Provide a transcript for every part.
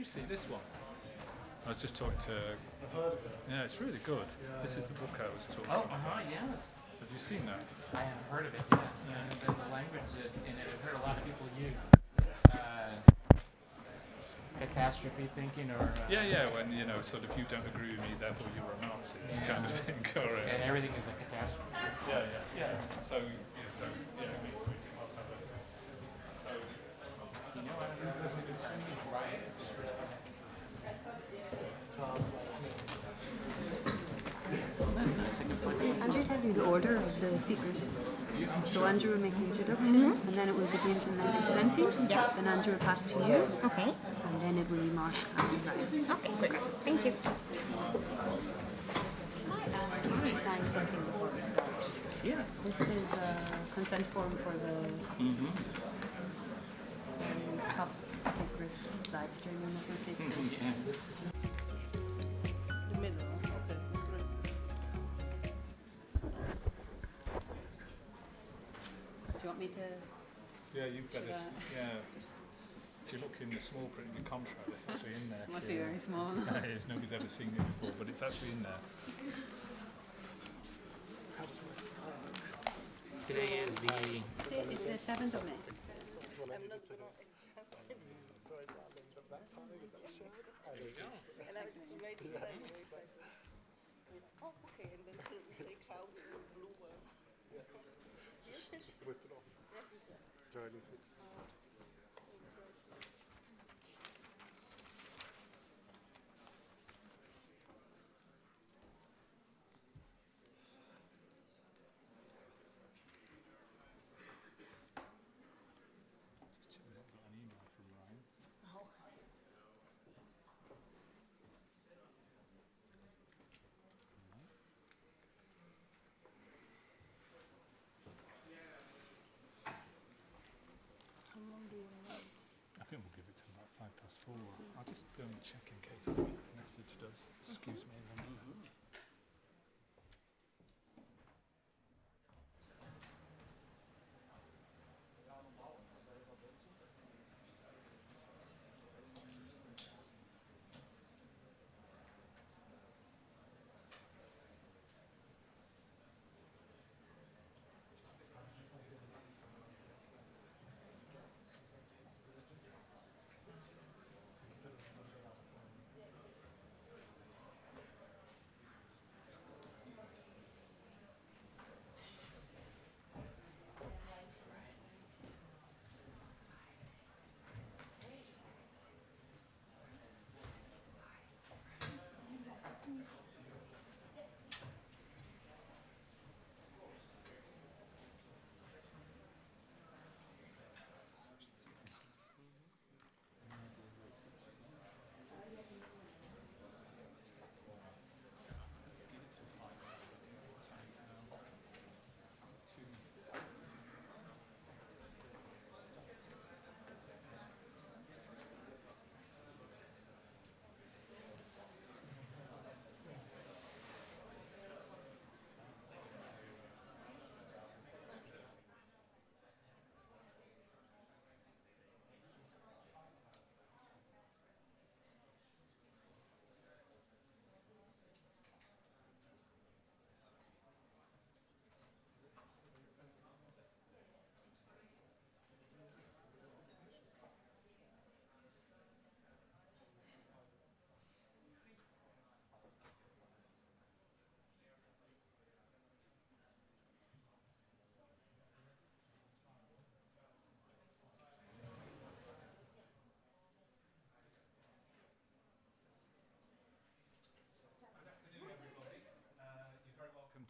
see this one? I was just talking to... I've heard of it. Yeah, it's really good. This is the book I was talking about. Yes. Have you seen that? I have heard of it, yes. And the language in it, I've heard a lot of people use catastrophe thinking or... Yeah, when, sort of, you don't agree with me, therefore you're a Nazi, kind of thing. Or, and everything is a catastrophe. Yeah. So we have a... So... You know, I don't know if there's a riots. Andrew tell you the order of the speakers. So Andrew will make the introduction, and then it will be James and then be presenting. Yeah. Then Andrew will pass to you, Okay. and then it will be Mark and Ryan. Okay, great. Thank you. Can I ask you to sign something before we start? Yeah. This is a consent form for the top secret live streaming that we're taking. The middle, okay, great. Do you want me to? Yeah, you've got Should this. I- Yeah. If you look in the small print in your contract, it's actually in there. Must be very small. It is. Nobody's ever seen it before, but it's actually in there. Today is the... It's the 7th of May. I'm not gonna adjust it. Sorry, darling, but that time with that shirt, I don't think so. And I was too late to say it. Oh, okay, and then they cloud in blue one. Just whip it off. Dragon's Head. I think we'll give it to about 4:05. I'll just go and check in case there's a message does. Excuse me.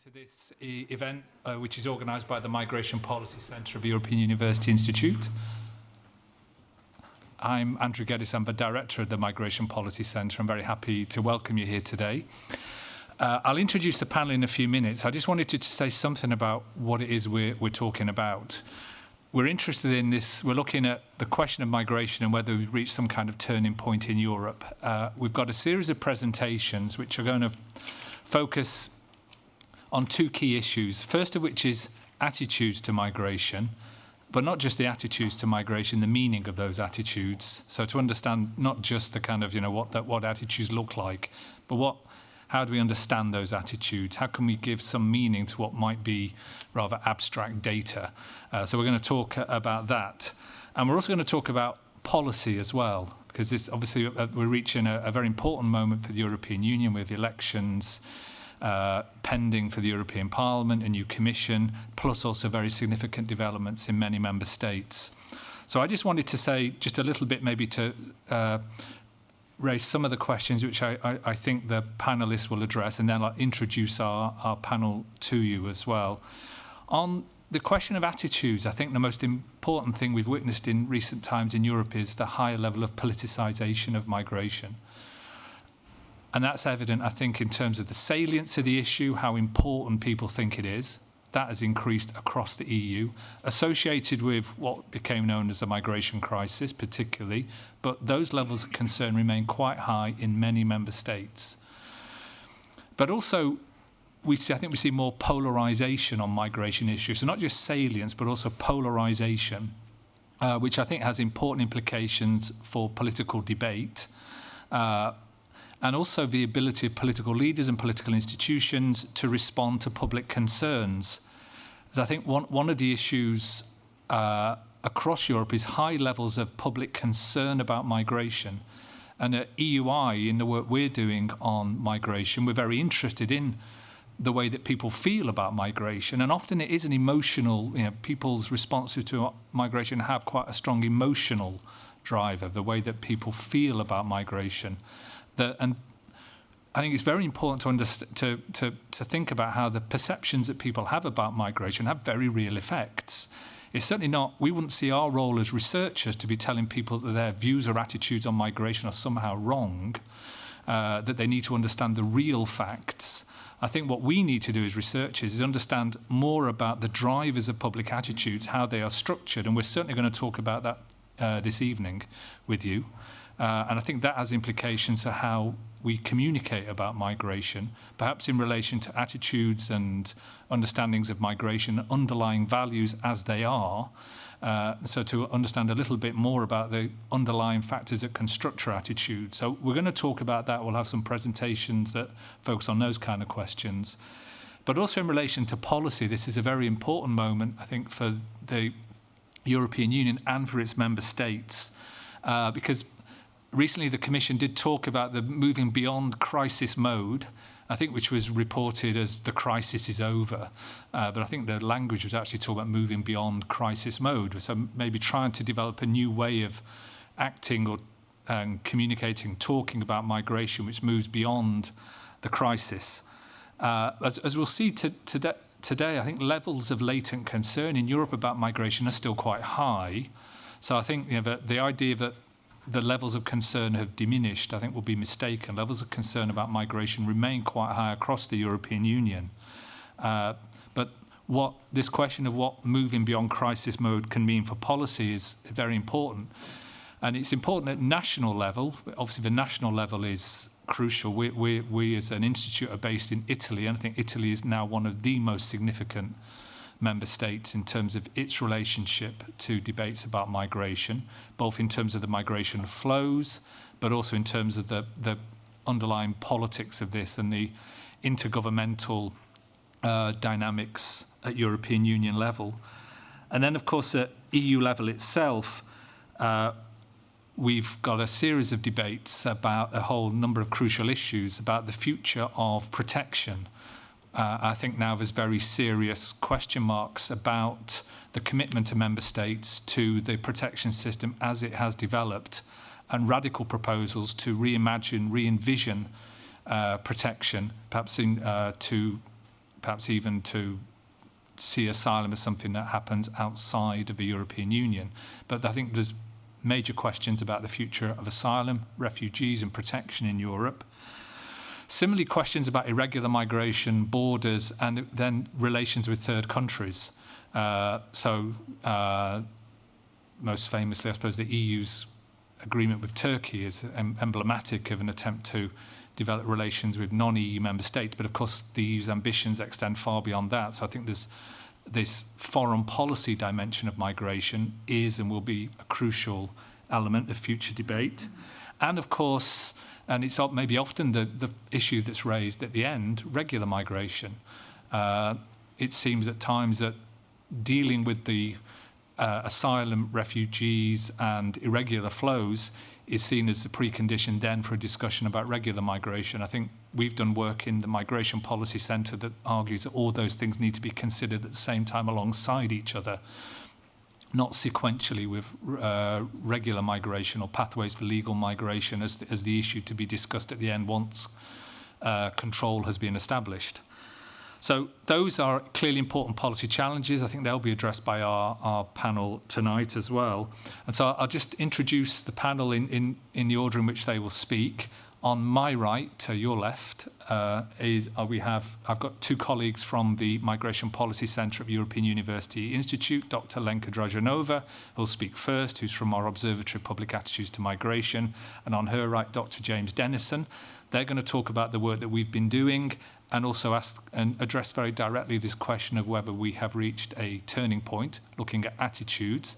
To this event, which is organised by the Migration Policy Centre of the European University Institute. I'm Andrew Geddes, I'm the Director of the Migration Policy Centre. I'm very happy to welcome you here today. I'll introduce the panel in a few minutes. I just wanted to say something about what it is we're talking about. We're interested in this, we're looking at the question of migration and whether we've reached some kind of turning point in Europe. We've got a series of presentations which are going to focus on two key issues. First of which is attitudes to migration, but not just the attitudes to migration, the meaning of those attitudes. So to understand not just the kind of, what attitudes look like, but how do we understand those attitudes? How can we give some meaning to what might be rather abstract data? So we're going to talk about that. And we're also going to talk about policy as well, because this obviously we're reaching a very important moment for the European Union with elections pending for the European Parliament, a new commission, plus also very significant developments in many member states. So I just wanted to say just a little bit maybe to raise some of the questions which I think the panelists will address, and then I'll introduce our panel to you as well. On the question of attitudes, I think the most important thing we've witnessed in recent times in Europe is the higher level of politicisation of migration. And that's evident, I think, in terms of the salience of the issue, how important people think it is. That has increased across the EU, associated with what became known as the migration crisis particularly, but those levels of concern remain quite high in many member states. But also, I think we see more polarisation on migration issues, so not just salience, but also polarisation, which I think has important implications for political debate, and also the ability of political leaders and political institutions to respond to public concerns. As I think one of the issues across Europe is high levels of public concern about migration. And at EUI, in the work we're doing on migration, we're very interested in the way that people feel about migration. And often it is an emotional, people's responses to migration have quite a strong emotional driver, the way that people feel about migration. And I think it's very important to think about how the perceptions that people have about migration have very real effects. It's certainly not, we wouldn't see our role as researchers to be telling people that their views or attitudes on migration are somehow wrong, that they need to understand the real facts. I think what we need to do as researchers is understand more about the drivers of public attitudes, how they are structured, and we're certainly going to talk about that this evening with you. And I think that has implications for how we communicate about migration, perhaps in relation to attitudes and understandings of migration, underlying values as they are. So to understand a little bit more about the underlying factors that can structure attitudes. So we're going to talk about that. We'll have some presentations that focus on those kind of questions. But also in relation to policy, this is a very important moment, I think, for the European Union and for its member states, because recently the Commission did talk about the moving beyond crisis mode, I think, which was reported as the crisis is over. But I think the language was actually talking about moving beyond crisis mode. So maybe trying to develop a new way of acting or communicating, talking about migration, which moves beyond the crisis. As we'll see today, I think levels of latent concern in Europe about migration are still quite high. So I think the idea that the levels of concern have diminished, I think, will be mistaken. Levels of concern about migration remain quite high across the European Union. But this question of what moving beyond crisis mode can mean for policy is very important. And it's important at national level. Obviously, the national level is crucial. We as an institute are based in Italy, and I think Italy is now one of the most significant member states in terms of its relationship to debates about migration, both in terms of the migration flows, but also in terms of the underlying politics of this and the intergovernmental dynamics at European Union level. And then, of course, at EU level itself, we've got a series of debates about a whole number of crucial issues about the future of protection. I think now there's very serious question marks about the commitment of member states to the protection system as it has developed, and radical proposals to reimagine, re-envision protection, perhaps even to see asylum as something that happens outside of the European Union. But I think there's major questions about the future of asylum, refugees and protection in Europe. Similarly, questions about irregular migration, borders, and then relations with third countries. Most famously, I suppose, the EU's agreement with Turkey is emblematic of an attempt to develop relations with non-EU member states. But of course, the EU's ambitions extend far beyond that. So I think there's this foreign policy dimension of migration is and will be a crucial element of future debate. And of course, and it's maybe often the issue that's raised at the end, regular migration. It seems at times that dealing with the asylum, refugees and irregular flows is seen as the precondition then for a discussion about regular migration. I think we've done work in the Migration Policy Centre that argues that all those things need to be considered at the same time alongside each other, not sequentially with regular migration or pathways for legal migration as the issue to be discussed at the end once control has been established. So those are clearly important policy challenges. I think they'll be addressed by our panel tonight as well. And so I'll just introduce the panel in the order in which they will speak. On my right, to your left, I've got two colleagues from the Migration Policy Centre at European University Institute, Dr. Lenka Drajanova, who'll speak first, who's from our Observatory of Public Attitudes to Migration, and on her right, Dr. James Dennison. They're going to talk about the work that we've been doing and also ask and address very directly this question of whether we have reached a turning point, looking at attitudes.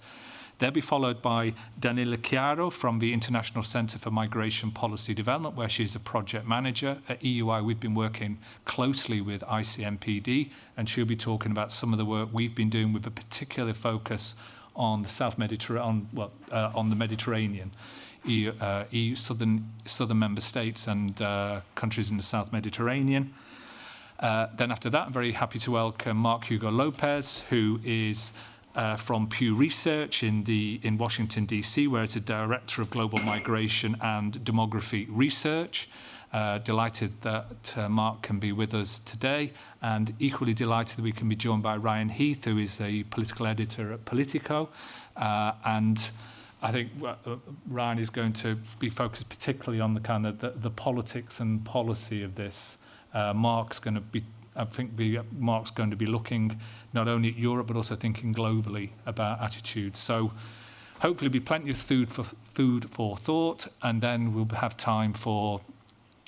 They'll be followed by Danila Chiaro from the International Centre for Migration Policy Development, where she is a project manager. At EUI, we've been working closely with ICMPD, and she'll be talking about some of the work we've been doing with a particular focus on the on the Mediterranean, EU southern member states and countries in the South Mediterranean. Then after that, I'm very happy to welcome Mark Hugo Lopez, who is from PEW Research in Washington, D.C., where he's a Director of Global Migration and Demography Research. Delighted that Mark can be with us today, and equally delighted that we can be joined by Ryan Heath, who is a political editor at Politico. And I think Ryan is going to be focused particularly on the kind of the politics and policy of this. Mark's going to be looking not only at Europe but also thinking globally about attitudes. So hopefully be plenty of food for thought, and then we'll have time for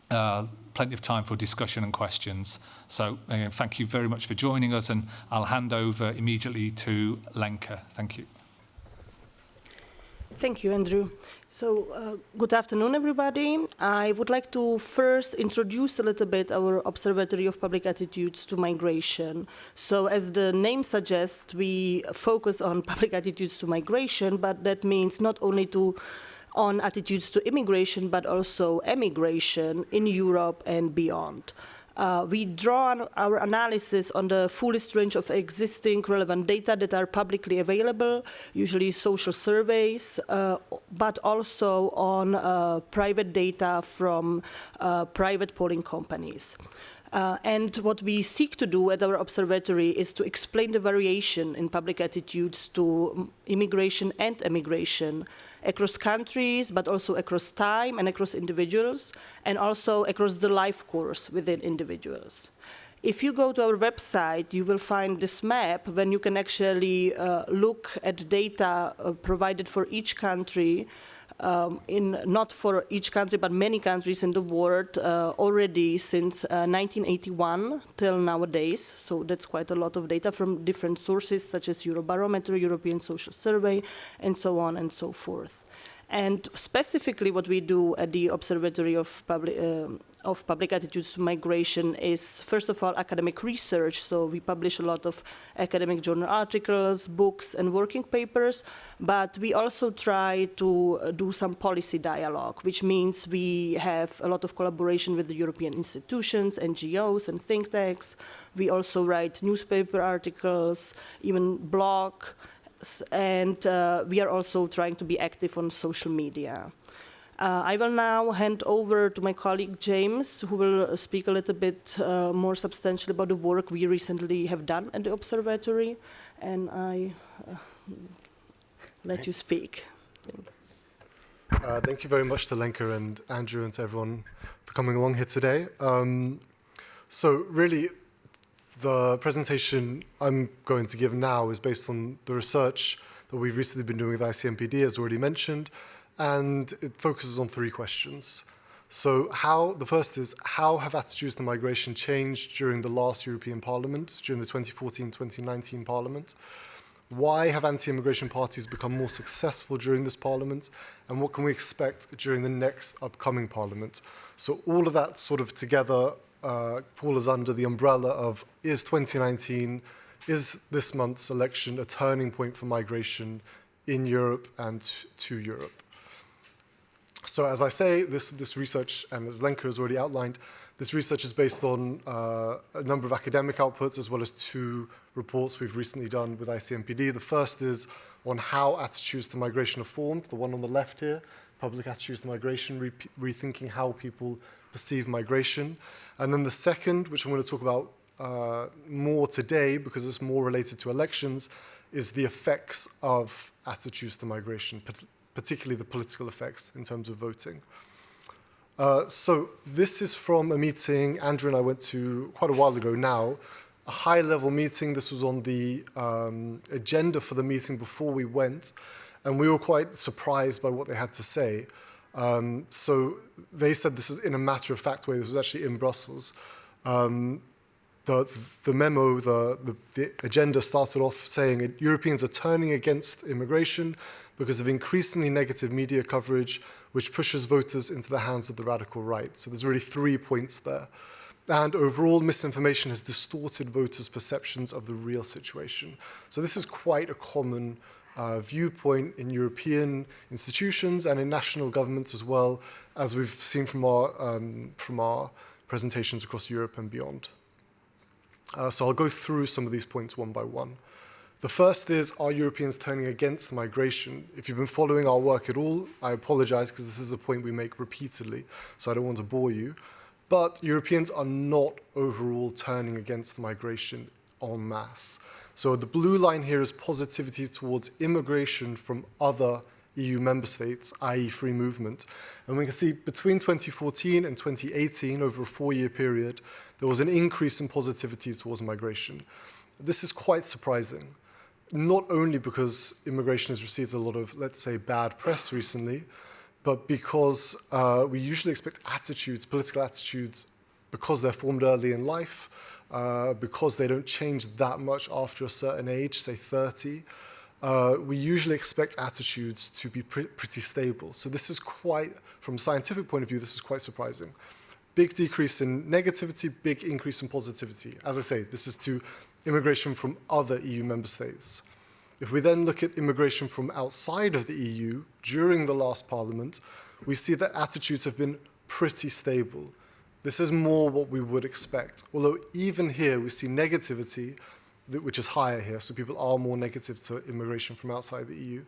plenty of time for discussion and questions. So thank you very much for joining us, and I'll hand over immediately to Lenka. Thank you. Thank you, Andrew. So, good afternoon, everybody. I would like to first introduce a little bit our Observatory of Public Attitudes to Migration. So, as the name suggests, we focus on public attitudes to migration, but that means not only on attitudes to immigration, but also emigration in Europe and beyond. We draw on our analysis on the fullest range of existing relevant data that are publicly available, usually social surveys, but also on private data from private polling companies. And what we seek to do at our observatory is to explain the variation in public attitudes to immigration and emigration across countries, but also across time and across individuals, and also across the life course within individuals. If you go to our website, you will find this map when you can actually look at data provided for each country, not for each country, but many countries in the world already since 1981 till nowadays. So that's quite a lot of data from different sources, such as Eurobarometer, European Social Survey, and so on and so forth. And specifically what we do at the Observatory of Public Attitudes to Migration is, first of all, academic research. So we publish a lot of academic journal articles, books, and working papers, but we also try to do some policy dialogue, which means we have a lot of collaboration with the European institutions, NGOs, and think tanks. We also write newspaper articles, even blog, and we are also trying to be active on social media. I will now hand over to my colleague James, who will speak a little bit more substantially about the work we recently have done at the observatory, and I let you speak. Thank you very much to Lenka and Andrew and to everyone for coming along here today. So really, the presentation I'm going to give now is based on the research that we've recently been doing with ICMPD, as already mentioned, and it focuses on three questions. So the first is, how have attitudes to migration changed during the last European Parliament, during the 2014-2019 Parliament? Why have anti-immigration parties become more successful during this Parliament? And what can we expect during the next upcoming Parliament? So all of that sort of together falls under the umbrella of, is 2019, is this month's election a turning point for migration in Europe and to Europe? So as I say, this research, and as Lenka has already outlined, this research is based on a number of academic outputs as well as 2 reports we've recently done with ICMPD. The first is on how attitudes to migration are formed, the one on the left here, public attitudes to migration, rethinking how people perceive migration. And then the second, which I'm going to talk about more today because it's more related to elections, is the effects of attitudes to migration, particularly the political effects in terms of voting. So this is from a meeting Andrew and I went to quite a while ago now, a high-level meeting. This was on the agenda for the meeting before we went, and we were quite surprised by what they had to say. So they said this is in a matter-of-fact way. This was actually in Brussels. The memo, the agenda started off saying Europeans are turning against immigration because of increasingly negative media coverage, which pushes voters into the hands of the radical right. So there's really 3 points there. And overall, misinformation has distorted voters' perceptions of the real situation. So this is quite a common viewpoint in European institutions and in national governments as well, as we've seen from our presentations across Europe and beyond. So I'll go through some of these points one by one. The first is, are Europeans turning against migration? If you've been following our work at all, I apologize because this is a point we make repeatedly, so I don't want to bore you. But Europeans are not overall turning against migration en masse. So the blue line here is positivity towards immigration from other EU member states, i.e. free movement. And we can see between 2014 and 2018, over a 4-year period, there was an increase in positivity towards migration. This is quite surprising, not only because immigration has received a lot of, let's say, bad press recently, but because we usually expect attitudes, political attitudes, because they're formed early in life, because they don't change that much after a certain age, say 30, we usually expect attitudes to be pretty stable. So this is quite, from a scientific point of view, this is quite surprising. Big decrease in negativity, big increase in positivity. As I say, this is to immigration from other EU member states. If we then look at immigration from outside of the EU during the last Parliament, we see that attitudes have been pretty stable. This is more what we would expect. Although even here we see negativity, which is higher here, so people are more negative to immigration from outside the EU.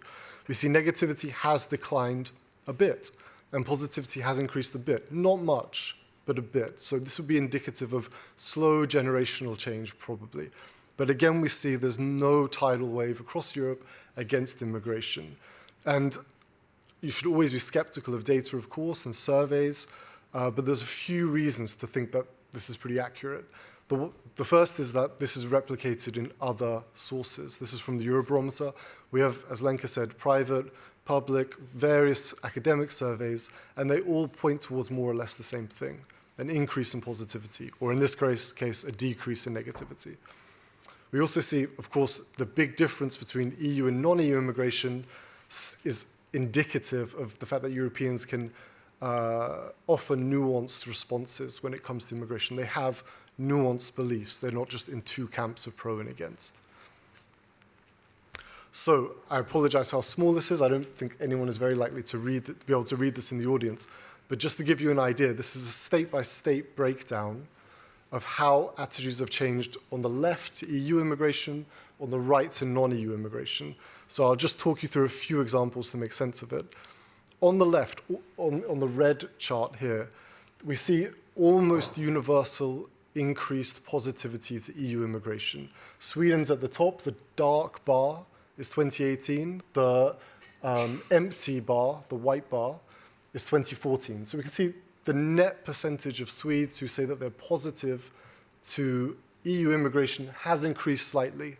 We see negativity has declined a bit, and positivity has increased a bit. Not much, but a bit. So this would be indicative of slow generational change, probably. But again, we see there's no tidal wave across Europe against immigration. And you should always be skeptical of data, of course, and surveys, but there's a few reasons to think that this is pretty accurate. The first is that this is replicated in other sources. This is from the Eurobarometer. We have, as Lenka said, private, public, various academic surveys, and they all point towards more or less the same thing, an increase in positivity, or in this case, a decrease in negativity. We also see, of course, the big difference between EU and non-EU immigration is indicative of the fact that Europeans can offer nuanced responses when it comes to immigration. They have nuanced beliefs. They're not just in 2 camps of pro and against. So I apologize how small this is. I don't think anyone is very likely to be able to read this in the audience. But just to give you an idea, this is a state-by-state breakdown of how attitudes have changed on the left to EU immigration, on the right to non-EU immigration. So I'll just talk you through a few examples to make sense of it. On the left, on the red chart here, we see almost universal increased positivity to EU immigration. Sweden's at the top. The dark bar is 2018. The empty bar, the white bar, is 2014. So we can see the net percentage of Swedes who say that they're positive to EU immigration has increased slightly.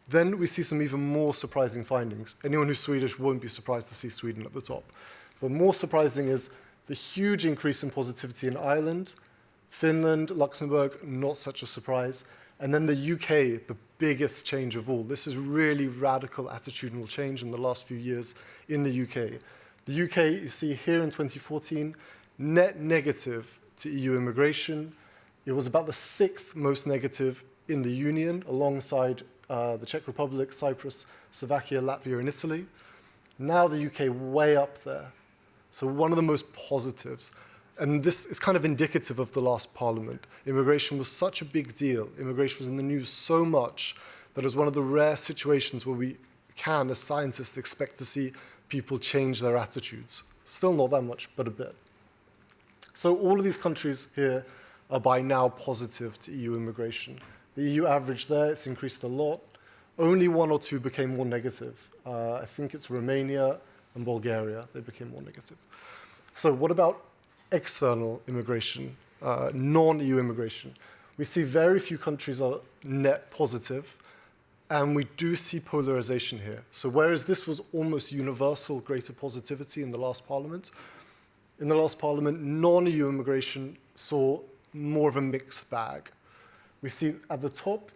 Then we see some even more surprising findings. Anyone who's Swedish won't be surprised to see Sweden at the top. But more surprising is The huge increase in positivity in Ireland, Finland, Luxembourg, not such a surprise. And then the UK, the biggest change of all. This is really radical attitudinal change in the last few years in the UK. The UK, you see here in 2014, net negative to EU immigration. It was about the 6th most negative in the Union, alongside the Czech Republic, Cyprus, Slovakia, Latvia, and Italy. Now the UK way up there. So one of the most positives. And this is kind of indicative of the last parliament. Immigration was such a big deal. Immigration was in the news so much that it was one of the rare situations where we can, as scientists, expect to see people change their attitudes. Still not that much, but a bit. So all of these countries here are by now positive to EU immigration. The EU average there, it's increased a lot. Only 1 or 2 became more negative. I think it's Romania and Bulgaria, they became more negative. So what about external immigration, non-EU immigration? We see very few countries are net positive, and we do see polarization here. So whereas this was almost universal greater positivity in the last parliament, in the last parliament, non-EU immigration saw more of a mixed bag. We see at the top,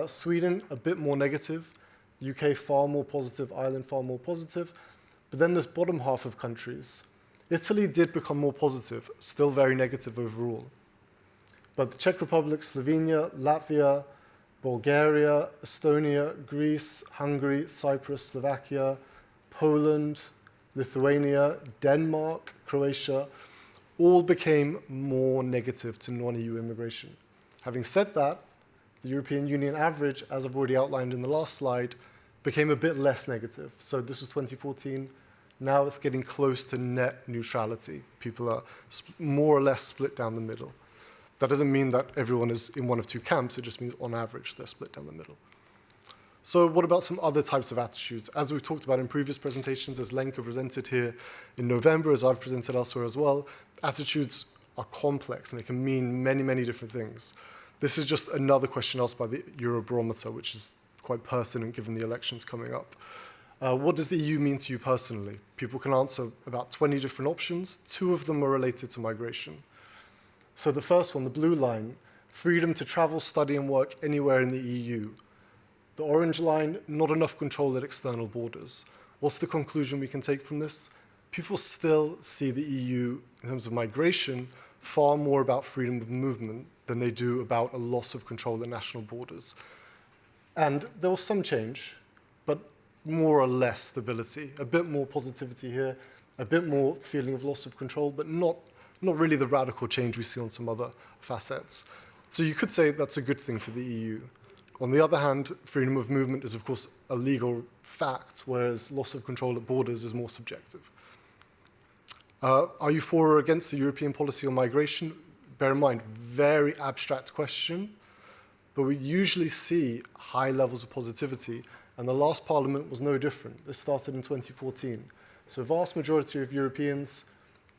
Sweden a bit more negative, UK far more positive, Ireland far more positive, but then this bottom half of countries, Italy did become more positive, still very negative overall. But the Czech Republic, Slovenia, Latvia, Bulgaria, Estonia, Greece, Hungary, Cyprus, Slovakia, Poland, Lithuania, Denmark, Croatia, all became more negative to non-EU immigration. Having said that, the European Union average, as I've already outlined in the last slide, became a bit less negative. So this was 2014. Now it's getting close to net neutrality. People are more or less split down the middle. That doesn't mean that everyone is in one of 2 camps. It just means on average they're split down the middle. So what about some other types of attitudes? As we've talked about in previous presentations, as Lenka presented here in November, as I've presented elsewhere as well, attitudes are complex and they can mean many, many different things. This is just another question asked by the Eurobarometer, which is quite pertinent given the elections coming up. What does the EU mean to you personally? People can answer about 20 different options. 2 of them are related to migration. So the first one, the blue line, freedom to travel, study, and work anywhere in the EU. The orange line, not enough control at external borders. What's the conclusion we can take from this? People still see the EU, in terms of migration, far more about freedom of movement than they do about a loss of control at national borders. And there was some change, but more or less stability, a bit more positivity here, a bit more feeling of loss of control, but not really the radical change we see on some other facets. So you could say that's a good thing for the EU. On the other hand, freedom of movement is, of course, a legal fact, whereas loss of control at borders is more subjective. Are you for or against the European policy on migration? Bear in mind, very abstract question, but we usually see high levels of positivity, and the last parliament was no different. This started in 2014. So a vast majority of Europeans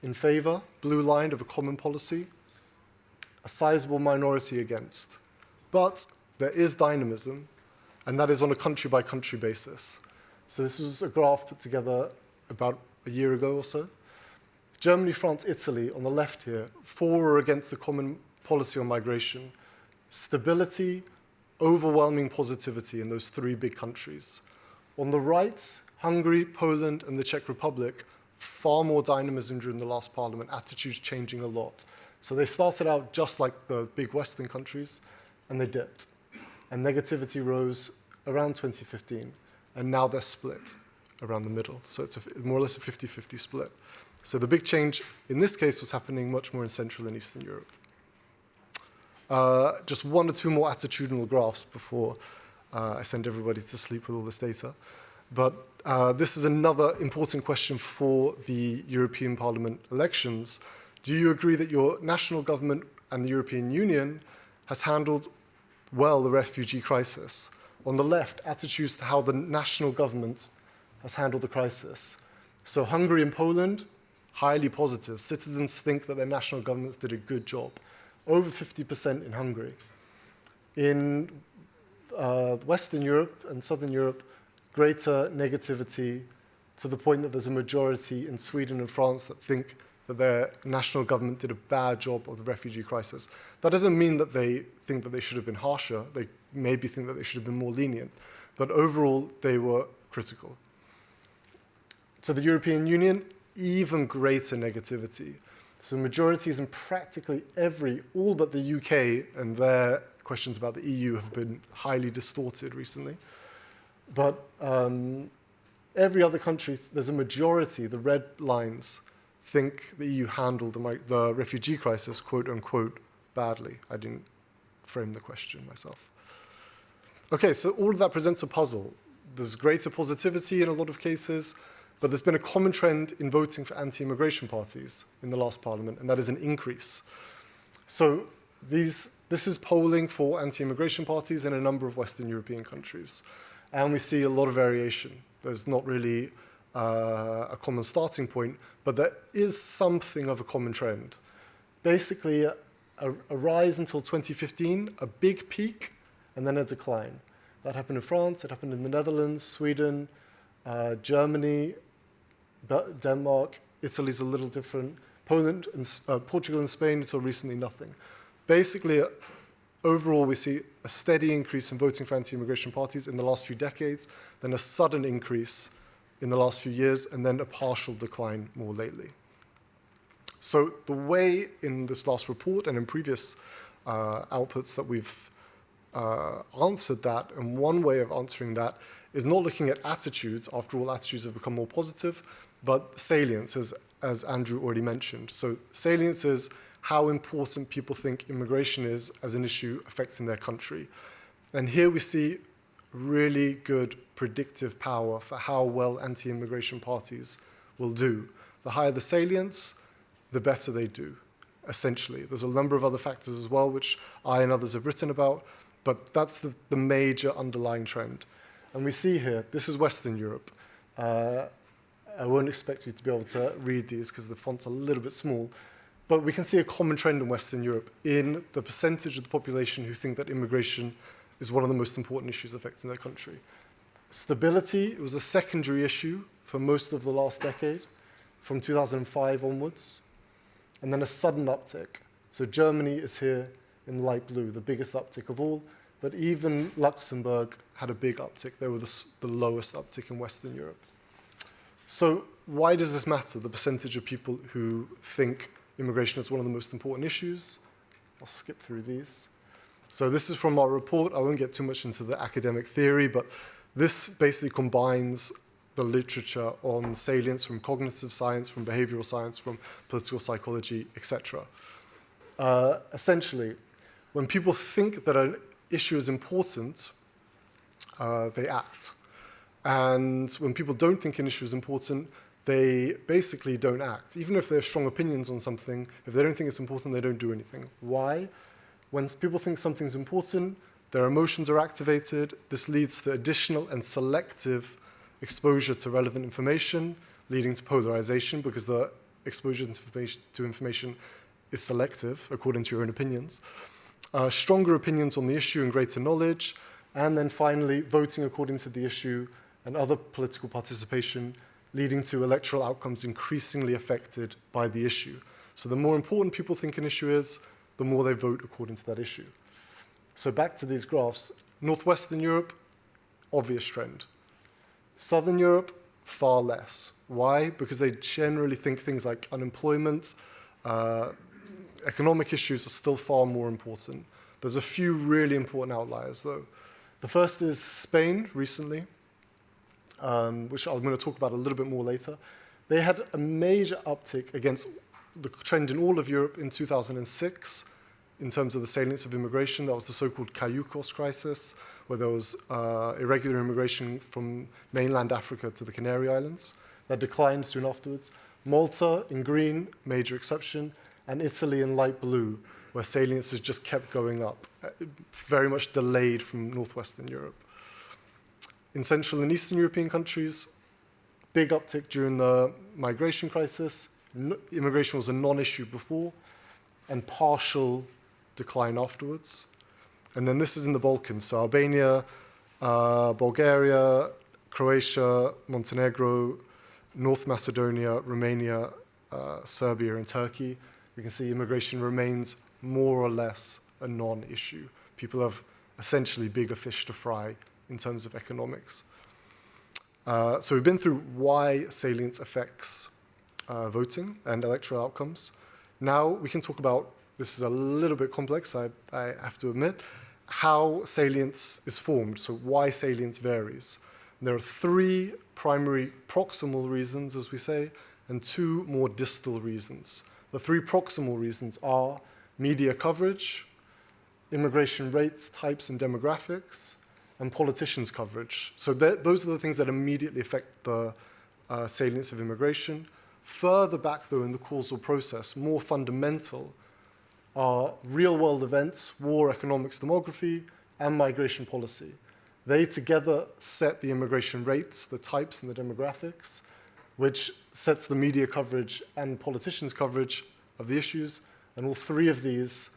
in favor, blue line, of a common policy, a sizable minority against. But there is dynamism, and that is on a country-by-country basis. So this was a graph put together about a year ago or so. Germany, France, Italy, on the left here, for or against the common policy on migration. Stability, overwhelming positivity in those 3 big countries. On the right, Hungary, Poland, and the Czech Republic, far more dynamism during the last parliament, attitudes changing a lot. So they started out just like the big Western countries, and they dipped. And negativity rose around 2015, and now they're split around the middle. So it's more or less a 50-50 split. So the big change in this case was happening much more in Central and Eastern Europe. Just 1 or 2 more attitudinal graphs before I send everybody to sleep with all this data. But this is another important question for the European Parliament elections. Do you agree that your national government and the European Union has handled well the refugee crisis? On the left, attitudes to how the national government has handled the crisis. So Hungary and Poland, highly positive. Citizens think that their national governments did a good job. Over 50% in Hungary. In Western Europe and Southern Europe, greater negativity to the point that there's a majority in Sweden and France that think that their national government did a bad job of the refugee crisis. That doesn't mean that they think that they should have been harsher. They maybe think that they should have been more lenient. But overall, they were critical. To the European Union, even greater negativity. So majorities in practically all but the UK, and their questions about the EU have been highly distorted recently. But every other country, there's a majority, the red lines, think the EU handled the refugee crisis, quote unquote, badly. I didn't frame the question myself. Okay, so all of that presents a puzzle. There's greater positivity in a lot of cases, but there's been a common trend in voting for anti-immigration parties in the last parliament, and that is an increase. So this is polling for anti-immigration parties in a number of Western European countries. And we see a lot of variation. There's not really a common starting point, but there is something of a common trend. Basically, a rise until 2015, a big peak, and then a decline. That happened in France, it happened in the Netherlands, Sweden, Germany, Denmark. Italy's a little different. Poland, and Portugal and Spain, until recently, nothing. Basically, overall, we see a steady increase in voting for anti-immigration parties in the last few decades, then a sudden increase in the last few years, and then a partial decline more lately. So the way in this last report and in previous outputs that we've answered that, and one way of answering that is not looking at attitudes. After all, attitudes have become more positive, but salience, as Andrew already mentioned. So salience is how important people think immigration is as an issue affecting their country. And here we see really good predictive power for how well anti-immigration parties will do. The higher the salience, the better they do, essentially. There's a number of other factors as well, which I and others have written about, but that's the major underlying trend. And we see here, this is Western Europe. I won't expect you to be able to read these because the font's a little bit small, but we can see a common trend in Western Europe in the percentage of the population who think that immigration is one of the most important issues affecting their country. Stability was a secondary issue for most of the last decade, from 2005 onwards, and then a sudden uptick. So Germany is here in light blue, the biggest uptick of all, but even Luxembourg had a big uptick. They were the lowest uptick in Western Europe. So why does this matter, the percentage of people who think immigration is one of the most important issues? I'll skip through these. So this is from our report. I won't get too much into the academic theory, but this basically combines the literature on salience from cognitive science, from behavioral science, from political psychology, etc. Essentially, when people think that an issue is important, they act. And when people don't think an issue is important, they basically don't act. Even if they have strong opinions on something, if they don't think it's important, they don't do anything. Why? When people think something's important, their emotions are activated. This leads to additional and selective exposure to relevant information, leading to polarization because the exposure to information is selective, according to your own opinions. Stronger opinions on the issue and greater knowledge. And then finally, voting according to the issue and other political participation, leading to electoral outcomes increasingly affected by the issue. So the more important people think an issue is, the more they vote according to that issue. So back to these graphs. Northwestern Europe, obvious trend. Southern Europe, far less. Why? Because they generally think things like unemployment, economic issues are still far more important. There's a few really important outliers, though. The first is Spain recently, which I'm going to talk about a little bit more later. They had a major uptick against the trend in all of Europe in 2006 in terms of the salience of immigration. That was the so-called Cayucos Crisis, where there was irregular immigration from mainland Africa to the Canary Islands. That declined soon afterwards. Malta in green, major exception, and Italy in light blue, where salience has just kept going up, very much delayed from Northwestern Europe. In Central and Eastern European countries, big uptick during the migration crisis. Immigration was a non-issue before, and partial decline afterwards. And then this is in the Balkans, so Albania, Bulgaria, Croatia, Montenegro, North Macedonia, Romania, Serbia and Turkey, we can see immigration remains more or less a non-issue. People have essentially bigger fish to fry in terms of economics. So we've been through why salience affects voting and electoral outcomes. Now we can talk about, this is a little bit complex, I have to admit, how salience is formed, so why salience varies. There are 3 primary proximal reasons, as we say, and 2 more distal reasons. The 3 proximal reasons are media coverage, immigration rates, types, and demographics, and politicians' coverage. So those are the things that immediately affect the salience of immigration. Further back, though, in the causal process, more fundamental, are real-world events, war, economics, demography, and migration policy. They together set the immigration rates, the types, and the demographics, which sets the media coverage and politicians' coverage of the issues, and all 3 of these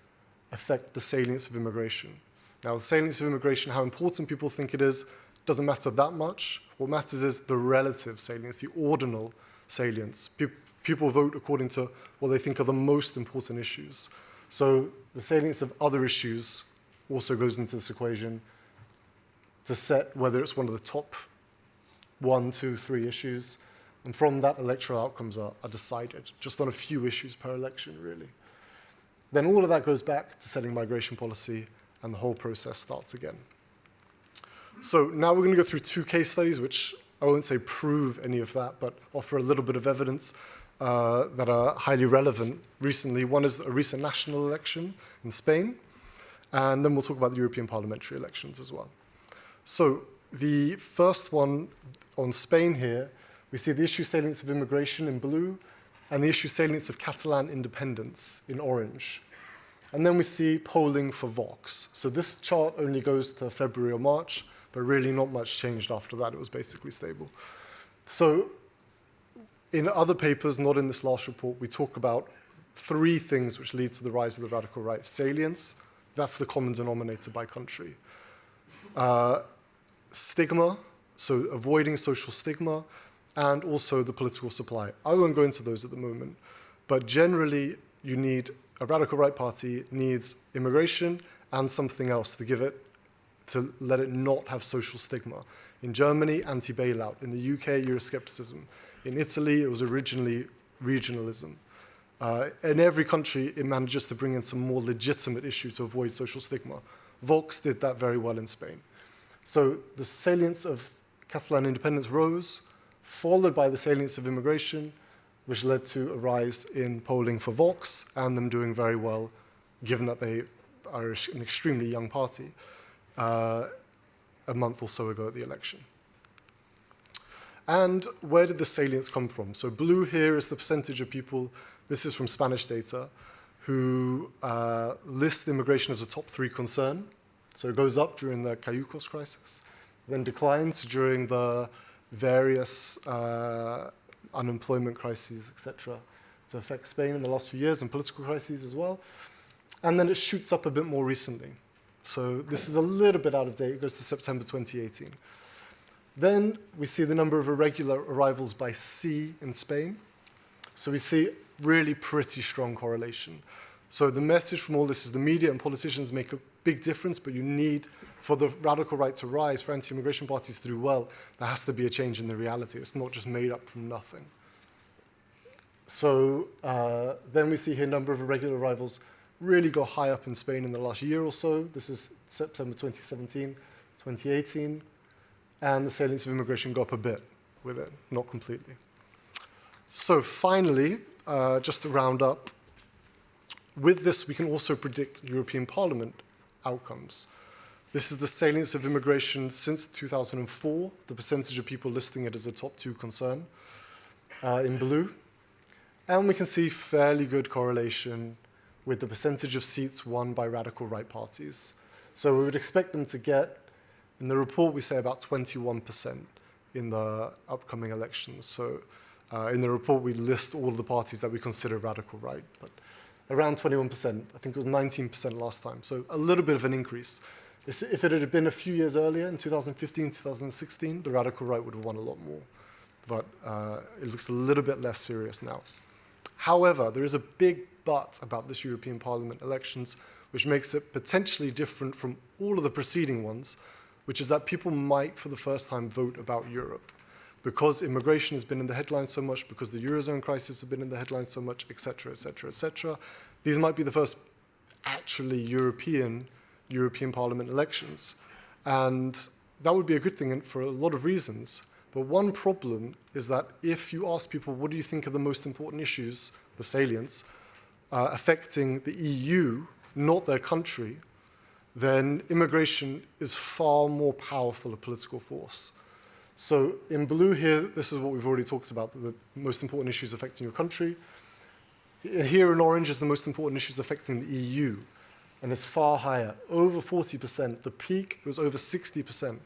affect the salience of immigration. Now, the salience of immigration, how important people think it is, doesn't matter that much. What matters is the relative salience, the ordinal salience. People vote according to what they think are the most important issues. So the salience of other issues also goes into this equation to set whether it's one of the top 1, 2, 3 issues. And from that, electoral outcomes are decided, just on a few issues per election, really. Then all of that goes back to setting migration policy, and the whole process starts again. So now we're going to go through 2 case studies, which I won't say prove any of that, but offer a little bit of evidence that are highly relevant recently. One is a recent national election in Spain, and then we'll talk about the European parliamentary elections as well. So the first one on Spain here, we see the issue salience of immigration in blue, and the issue salience of Catalan independence in orange. And then we see polling for Vox. So this chart only goes to February or March, but really not much changed after that. It was basically stable. So in other papers, not in this last report, we talk about 3 things which lead to the rise of the radical right. Salience, that's the common denominator by country. Stigma, so avoiding social stigma, and also the political supply. I won't go into those at the moment, but generally you need, a radical right party needs immigration and something else to give it, to let it not have social stigma. In Germany, anti-bailout. In the UK, Euroscepticism. In Italy, it was originally regionalism. In every country, it manages to bring in some more legitimate issue to avoid social stigma. Vox did that very well in Spain. So the salience of Catalan independence rose, followed by the salience of immigration, which led to a rise in polling for Vox and them doing very well, given that they are an extremely young party, a month or so ago at the election. And where did the salience come from? So blue here is the percentage of people, this is from Spanish data, who list immigration as a top 3 concern. So it goes up during the Cayucos Crisis, then declines during the various unemployment crises, etc., to affect Spain in the last few years, and political crises as well. And then it shoots up a bit more recently. So this is a little bit out of date. It goes to September 2018. Then we see the number of irregular arrivals by sea in Spain. So we see really pretty strong correlation. So the message from all this is the media and politicians make a big difference, but you need, for the radical right to rise, for anti-immigration parties to do well, there has to be a change in the reality. It's not just made up from nothing. So then we see here number of irregular arrivals really go high up in Spain in the last year or so. This is September 2017, 2018. And the salience of immigration go up a bit with it, not completely. So finally, just to round up, with this, we can also predict European Parliament outcomes. This is the salience of immigration since 2004, the percentage of people listing it as a top 2 concern in blue. And we can see fairly good correlation with the percentage of seats won by radical right parties. So we would expect them to get, in the report we say about 21% in the upcoming elections. So in the report we list all the parties that we consider radical right, but around 21%. I think it was 19% last time, so a little bit of an increase. If it had been a few years earlier, in 2015, 2016, the radical right would have won a lot more. But it looks a little bit less serious now. However, there is a big but about this European Parliament elections, which makes it potentially different from all of the preceding ones, which is that people might, for the first time, vote about Europe. Because immigration has been in the headlines so much, because the Eurozone crisis has been in the headlines so much, et cetera, et cetera, et cetera, these might be the first actually European Parliament elections. And that would be a good thing for a lot of reasons. But one problem is that if you ask people, what do you think are the most important issues, the salience, affecting the EU, not their country, then immigration is far more powerful a political force. So in blue here, this is what we've already talked about, the most important issues affecting your country. Here in orange is the most important issues affecting the EU, and it's far higher, over 40%. The peak was over 60%.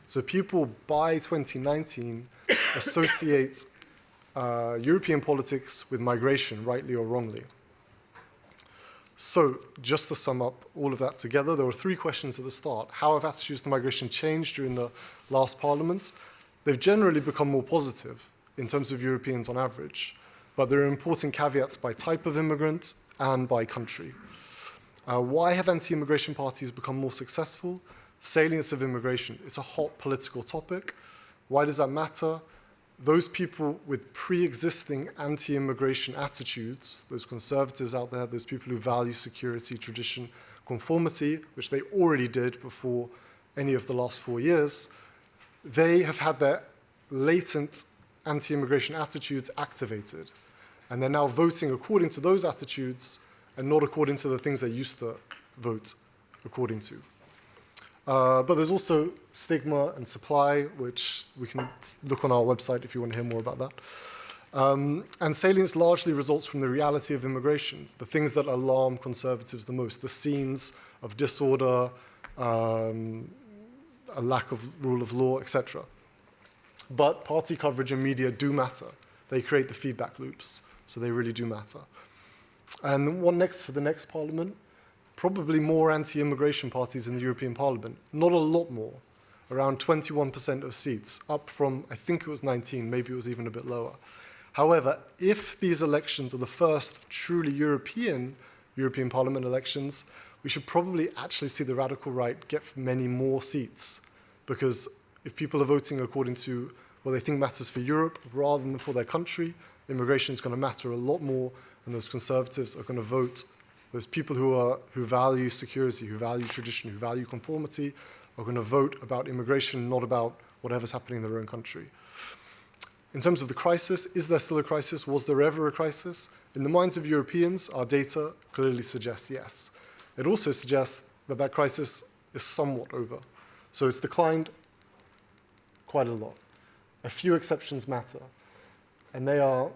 So people by 2019 associate European politics with migration, rightly or wrongly. So just to sum up all of that together, there were three questions at the start. How have attitudes to migration changed during the last parliament? They've generally become more positive in terms of Europeans on average, but there are important caveats by type of immigrant and by country. Why have anti-immigration parties become more successful? Salience of immigration. It's a hot political topic. Why does that matter? Those people with pre-existing anti-immigration attitudes, those conservatives out there, those people who value security, tradition, conformity, which they already did before any of the last 4 years, they have had their latent anti-immigration attitudes activated. And they're now voting according to those attitudes and not according to the things they used to vote according to. But there's also stigma and supply, which we can look on our website if you want to hear more about that. And salience largely results from the reality of immigration, the things that alarm conservatives the most, the scenes of disorder, a lack of rule of law, etc. But party coverage and media do matter. They create the feedback loops, so they really do matter. And what next for the next parliament? Probably more anti-immigration parties in the European Parliament. Not a lot more, around 21% of seats, up from, I think it was 19, maybe it was even a bit lower. However, if these elections are the first truly European Parliament elections, we should probably actually see the radical right get many more seats. Because if people are voting according to what they think matters for Europe rather than for their country, immigration is going to matter a lot more, and those conservatives are going to vote. Those people who value security, who value tradition, who value conformity, are going to vote about immigration, not about whatever's happening in their own country. In terms of the crisis, is there still a crisis? Was there ever a crisis? In the minds of Europeans, our data clearly suggests yes. It also suggests that that crisis is somewhat over. So it's declined quite a lot. A few exceptions matter, and they are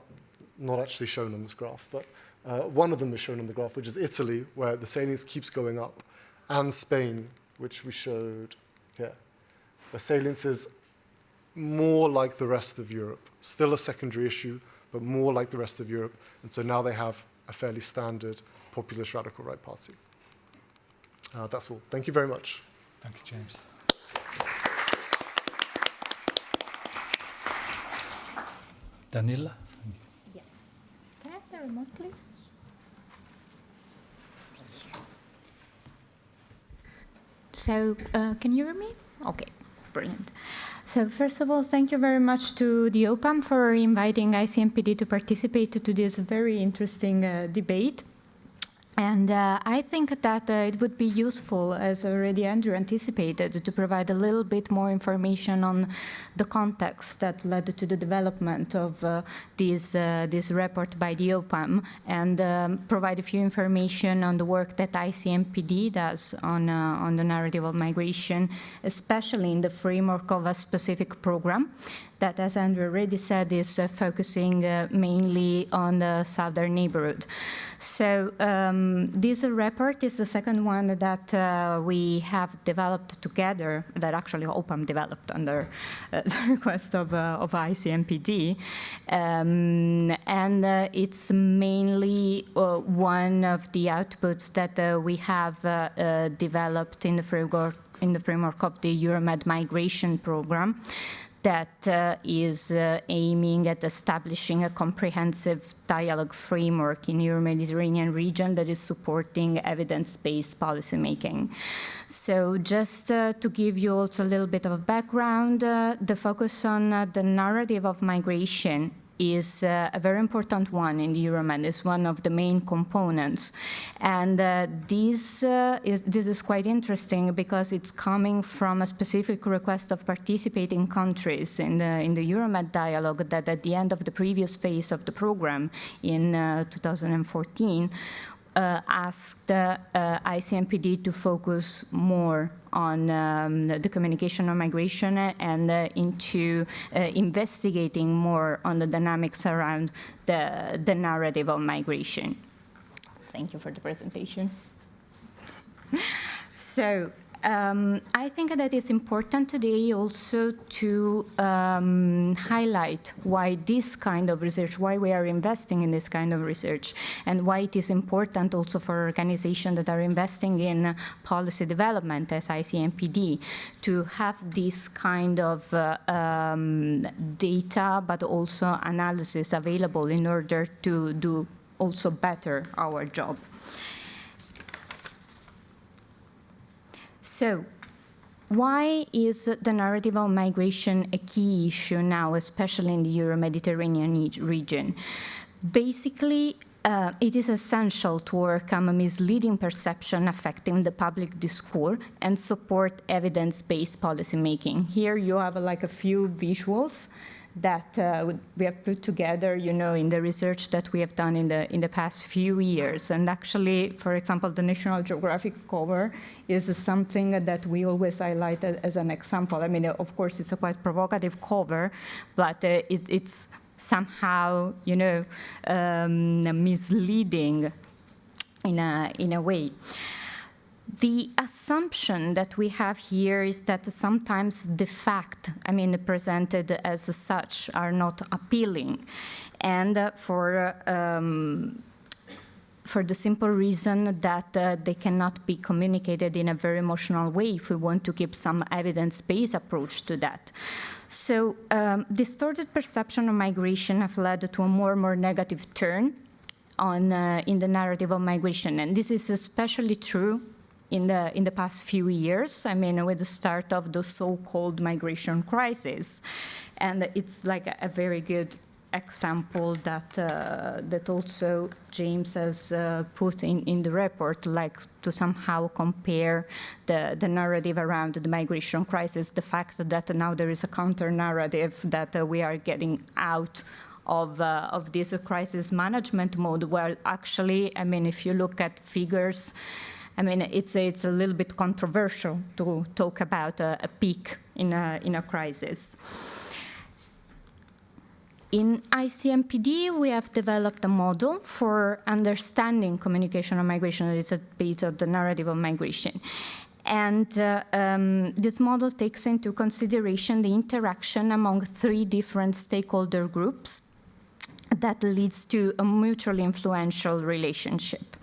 not actually shown on this graph, but one of them is shown on the graph, which is Italy, where the salience keeps going up, and Spain, which we showed here. The salience is more like the rest of Europe. Still a secondary issue, but more like the rest of Europe. And so now they have a fairly standard populist radical right party. That's all. Thank you very much. Thank you, James. Danila? Yes. Can I have the remote, please? So, can you hear me? Okay, brilliant. So, first of all, thank you very much to the OPAM for inviting ICMPD to participate to this very interesting debate. And I think that it would be useful, as already Andrew anticipated, to provide a little bit more information on the context that led to the development of this report by the OPAM, and provide a few information on the work that ICMPD does on the narrative of migration, especially in the framework of a specific program that, as Andrew already said, is focusing mainly on the southern neighborhood. So this report is the second one that we have developed together, that actually OPAM developed under the request of ICMPD. And it's mainly one of the outputs that we have developed in the framework of the Euromed migration program, that is aiming at establishing a comprehensive dialogue framework in the Euro-Mediterranean region that is supporting evidence-based policymaking. So just to give you also a little bit of background, the focus on the narrative of migration is a very important one in the Euromed. It's one of the main components. And this is quite interesting because it's coming from a specific request of participating countries in the Euromed dialogue that at the end of the previous phase of the program in 2014 asked ICMPD to focus more on the communication on migration and into investigating more on the dynamics around the narrative of migration. Thank you for the presentation. So I think that it's important today also to highlight why this kind of research, why we are investing in this kind of research, and why it is important also for organizations that are investing in policy development as ICMPD to have this kind of data, but also analysis available in order to do also better our job. So, why is the narrative of migration a key issue now, especially in the Euro-Mediterranean region? Basically, it is essential to overcome a misleading perception affecting the public discourse and support evidence-based policymaking. Here you have like a few visuals that we have put together, you know, in the research that we have done in the past few years. And actually, for example, the National Geographic cover is something that we always highlight as an example. I mean, of course, it's a quite provocative cover, but it's somehow, you know, misleading in a way. The assumption that we have here is that sometimes the facts, I mean, presented as such, are not appealing, and for the simple reason that they cannot be communicated in a very emotional way if we want to keep some evidence-based approach to that. So distorted perception of migration have led to a more and more negative turn in the narrative of migration, and this is especially true in the past few years. I mean, with the start of the so-called migration crisis, and it's like a very good example that also James has put in the report, like to somehow compare the narrative around the migration crisis, the fact that now there is a counter-narrative that we are getting out of this crisis management mode, where actually, I mean, if you look at figures, I mean, it's a little bit controversial to talk about a peak in a crisis. In ICMPD, we have developed a model for understanding communication on migration that is based on the narrative of migration. And this model takes into consideration the interaction among 3 different stakeholder groups that leads to a mutually influential relationship.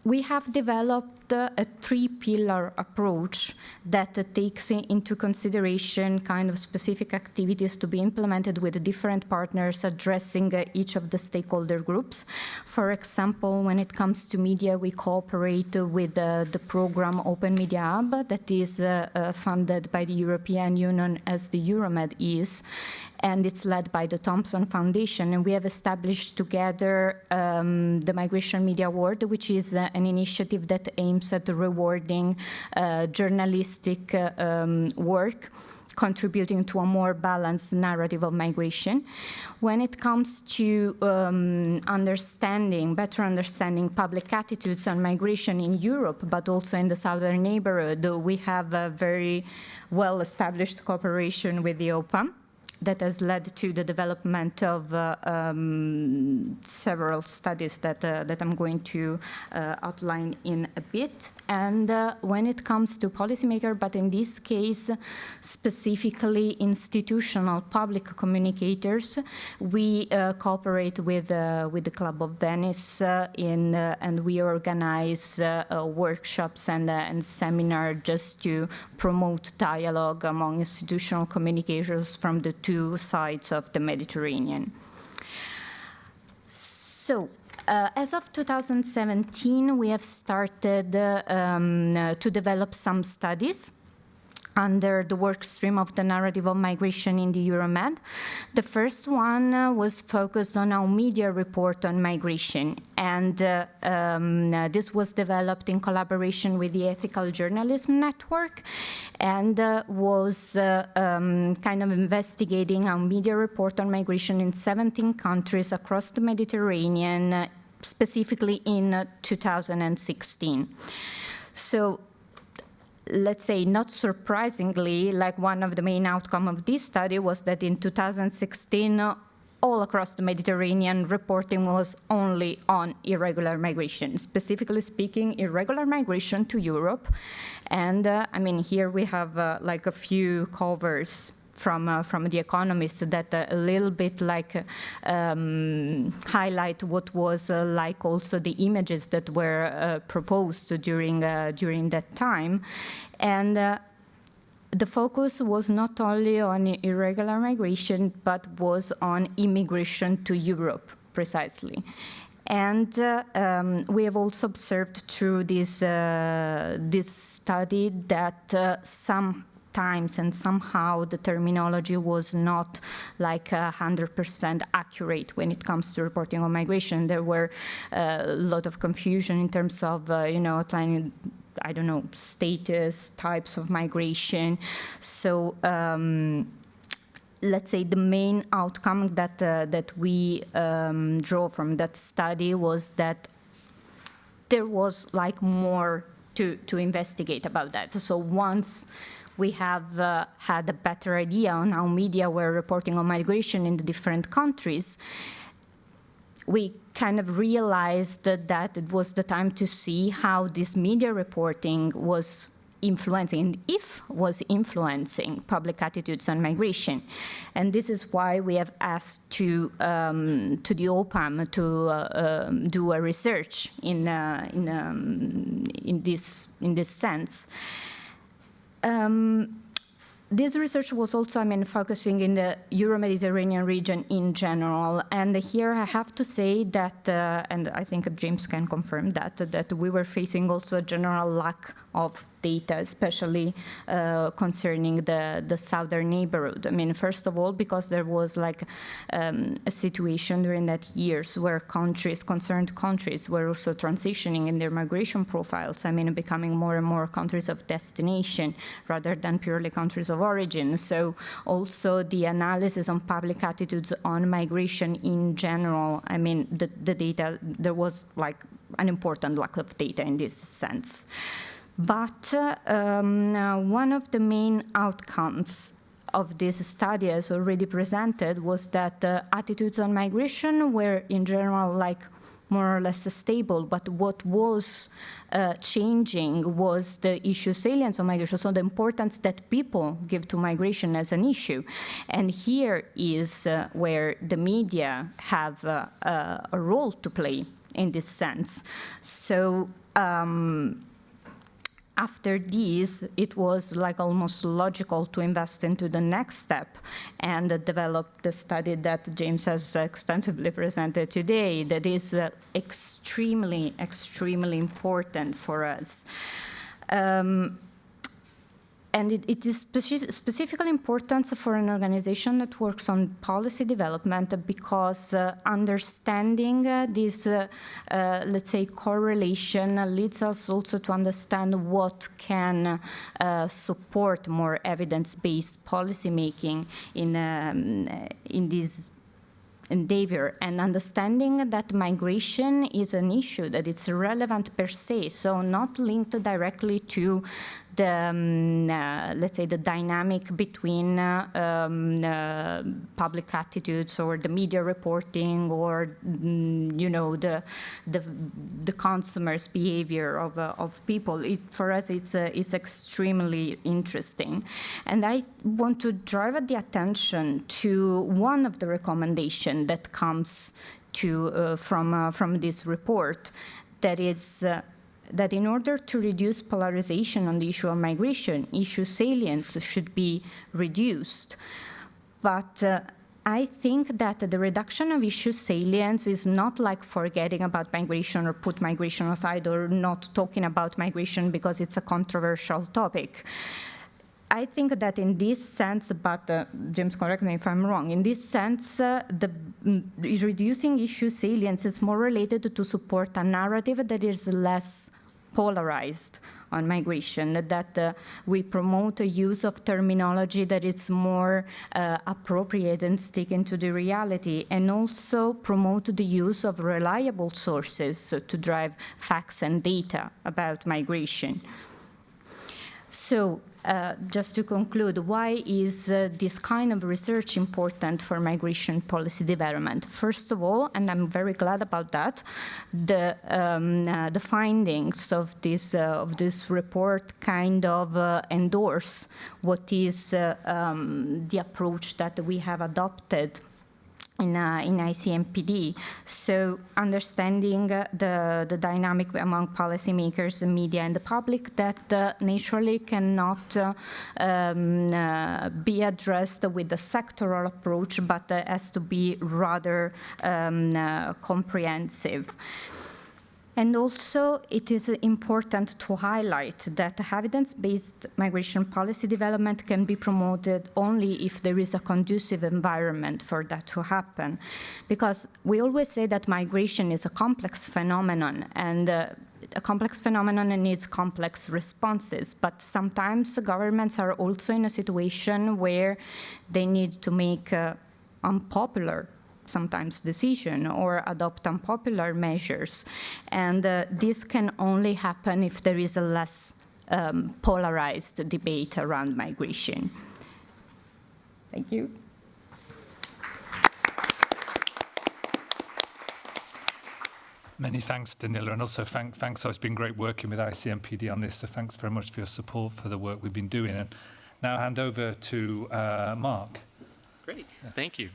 We have developed a 3-pillar approach that takes into consideration kind of specific activities to be implemented with different partners addressing each of the stakeholder groups. For example, when it comes to media, we cooperate with the program Open Media Hub that is funded by the European Union as the Euromed is, and it's led by the Thompson Foundation. And we have established together the Migration Media Award, which is an initiative that aims at rewarding journalistic work, contributing to a more balanced narrative of migration. When it comes to better understanding public attitudes on migration in Europe, but also in the southern neighborhood, we have a very well-established cooperation with the OPAM. that has led to the development of several studies that I'm going to outline in a bit. And when it comes to policymakers, but in this case, specifically institutional public communicators, we cooperate with the Club of Venice and we organize workshops and seminars just to promote dialogue among institutional communicators from the two sides of the Mediterranean. So, as of 2017, we have started to develop some studies under the work stream of the narrative of migration in the Euromed. The first one was focused on how media report on migration, and this was developed in collaboration with the Ethical Journalism Network, and was kind of investigating how media report on migration in 17 countries across the Mediterranean, specifically in 2016. So, let's say, not surprisingly, like one of the main outcomes of this study was that in 2016, all across the Mediterranean, reporting was only on irregular migration, specifically speaking, irregular migration to Europe. And I mean, here we have like a few covers from The Economist that a little bit like highlight what was like also the images that were proposed during that time. And the focus was not only on irregular migration, but was on immigration to Europe, precisely. And we have also observed through this study that sometimes and somehow the terminology was not like 100% accurate when it comes to reporting on migration. There were a lot of confusion in terms of, outlining, I don't know, status, types of migration. So let's say the main outcome that we draw from that study was that there was like more to investigate about that. So once we have had a better idea on how media were reporting on migration in the different countries, we kind of realized that it was the time to see how this media reporting was influencing, if was influencing, public attitudes on migration. And this is why we have asked to the OPAM to do a research in this sense. This research was also, focusing in the Euro-Mediterranean region in general. And here I have to say that, and I think James can confirm that we were facing also a general lack of data, especially concerning the southern neighborhood. First of all, because there was like a situation during that years where concerned countries were also transitioning in their migration profiles, becoming more and more countries of destination rather than purely countries of origin. So also the analysis on public attitudes on migration in general, the data, there was like an important lack of data in this sense. But one of the main outcomes of this study, as already presented, was that attitudes on migration were in general like more or less stable, but what was changing was the issue salience of migration, so the importance that people give to migration as an issue. And here is where the media have a role to play in this sense. So after this, it was like almost logical to invest into the next step and develop the study that James has extensively presented today that is extremely, extremely important for us. And it is specifically important for an organization that works on policy development because understanding this, let's say, correlation leads us also to understand what can support more evidence-based policymaking in this endeavor, and understanding that migration is an issue, that it's relevant per se, so not linked directly to let's say, the dynamic between public attitudes or the media reporting or, the consumers' behavior of people. For us, it's extremely interesting. And I want to drive the attention to one of the recommendations that comes from this report, that is that in order to reduce polarization on the issue of migration, issue salience should be reduced. But I think that the reduction of issue salience is not like forgetting about migration or put migration aside or not talking about migration because it's a controversial topic. I think that in this sense, but James, correct me if I'm wrong, in this sense, reducing issue salience is more related to support a narrative that is less polarized on migration, that we promote a use of terminology that is more appropriate and sticking to the reality, and also promote the use of reliable sources to drive facts and data about migration. So, just to conclude, why is this kind of research important for migration policy development? First of all, and I'm very glad about that, the findings of this report kind of endorse what is the approach that we have adopted in ICMPD. So understanding the dynamic among policymakers, the media, and the public that naturally cannot be addressed with a sectoral approach, but has to be rather comprehensive. And also, it is important to highlight that evidence-based migration policy development can be promoted only if there is a conducive environment for that to happen. Because we always say that migration is a complex phenomenon, and a complex phenomenon needs complex responses. But sometimes governments are also in a situation where they need to make unpopular sometimes decision or adopt unpopular measures. And this can only happen if there is a less polarized debate around migration. Thank you. Many thanks, Danila, and also thanks. It's been great working with ICMPD on this, so thanks very much for your support for the work we've been doing. And now hand over to Mark. Great, thank you.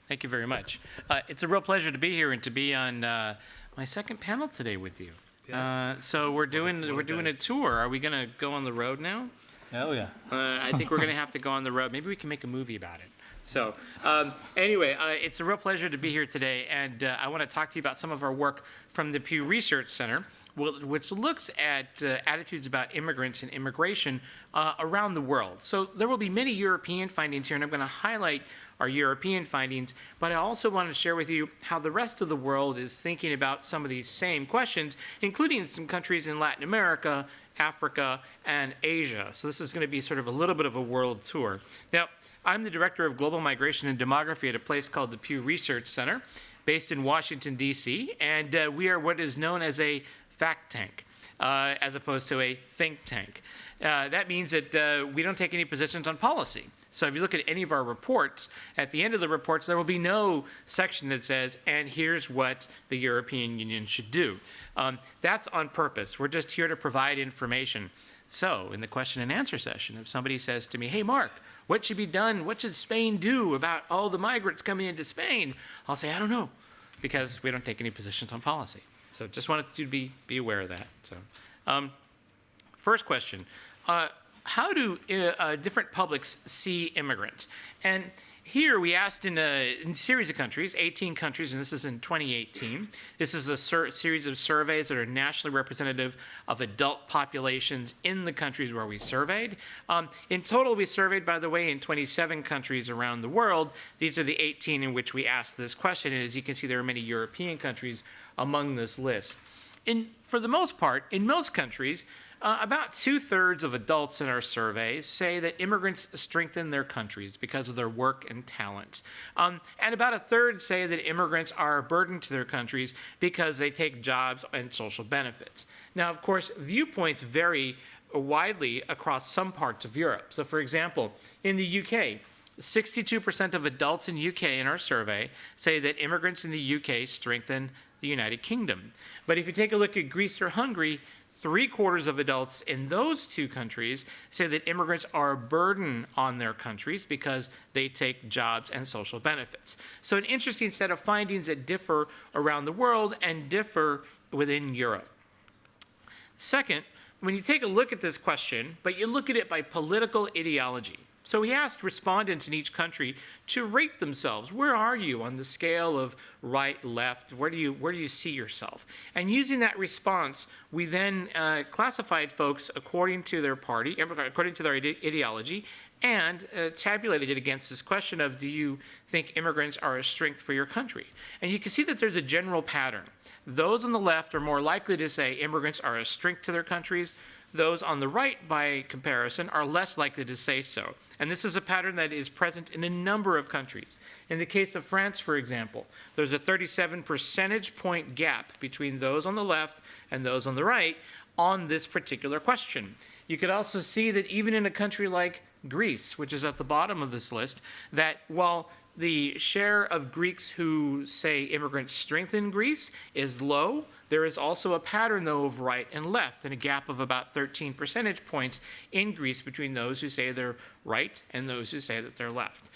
Thank you very much. It's a real pleasure to be here and to be on my second panel today with you. So we're doing a tour. Are we going to go on the road now? Oh yeah. I think we're going to have to go on the road. Maybe we can make a movie about it. So anyway, it's a real pleasure to be here today, and I want to talk to you about some of our work from the PEW Research Centre, which looks at attitudes about immigrants and immigration around the world. So there will be many European findings here, and I'm going to highlight our European findings, but I also want to share with you how the rest of the world is thinking about some of these same questions, including some countries in Latin America, Africa, and Asia. So this is going to be sort of a little bit of a world tour. Now, I'm the Director of Global Migration and Demography at a place called the PEW Research Centre, based in Washington, D.C., and we are what is known as a fact tank, as opposed to a think tank. That means that we don't take any positions on policy. So if you look at any of our reports, at the end of the reports, there will be no section that says, and here's what the European Union should do. That's on purpose. We're just here to provide information. So in the question and answer session, if somebody says to me, hey, Mark, what should be done? What should Spain do about all the migrants coming into Spain? I'll say, I don't know, because we don't take any positions on policy. So just wanted you to be aware of that. So, first question. How do different publics see immigrants? And here we asked in a series of countries, 18 countries, and this is in 2018. This is a series of surveys that are nationally representative of adult populations in the countries where we surveyed. In total, we surveyed, by the way, in 27 countries around the world. These are the 18 in which we asked this question, and as you can see, there are many European countries among this list. For the most part, in most countries, about 2/3 of adults in our surveys say that immigrants strengthen their countries because of their work and talent. And about 1/3 say that immigrants are a burden to their countries because they take jobs and social benefits. Now, of course, viewpoints vary widely across some parts of Europe. So for example, in the UK, 62% of adults in UK in our survey say that immigrants in the UK strengthen the United Kingdom. But if you take a look at Greece or Hungary, 3/4 of adults in those two countries say that immigrants are a burden on their countries because they take jobs and social benefits. So an interesting set of findings that differ around the world and differ within Europe. Second, when you take a look at this question, but you look at it by political ideology. So we asked respondents in each country to rate themselves. Where are you on the scale of right, left? Where do you see yourself? And using that response, we then classified folks according to their party, according to their ideology, and tabulated it against this question of, do you think immigrants are a strength for your country? And you can see that there's a general pattern. Those on the left are more likely to say immigrants are a strength to their countries. Those on the right, by comparison, are less likely to say so. And this is a pattern that is present in a number of countries. In the case of France, for example, there's a 37 percentage point gap between those on the left and those on the right on this particular question. You could also see that even in a country like Greece, which is at the bottom of this list, that while the share of Greeks who say immigrants strengthen Greece is low, there is also a pattern, though, of right and left, and a gap of about 13 percentage points in Greece between those who say they're right and those who say that they're left.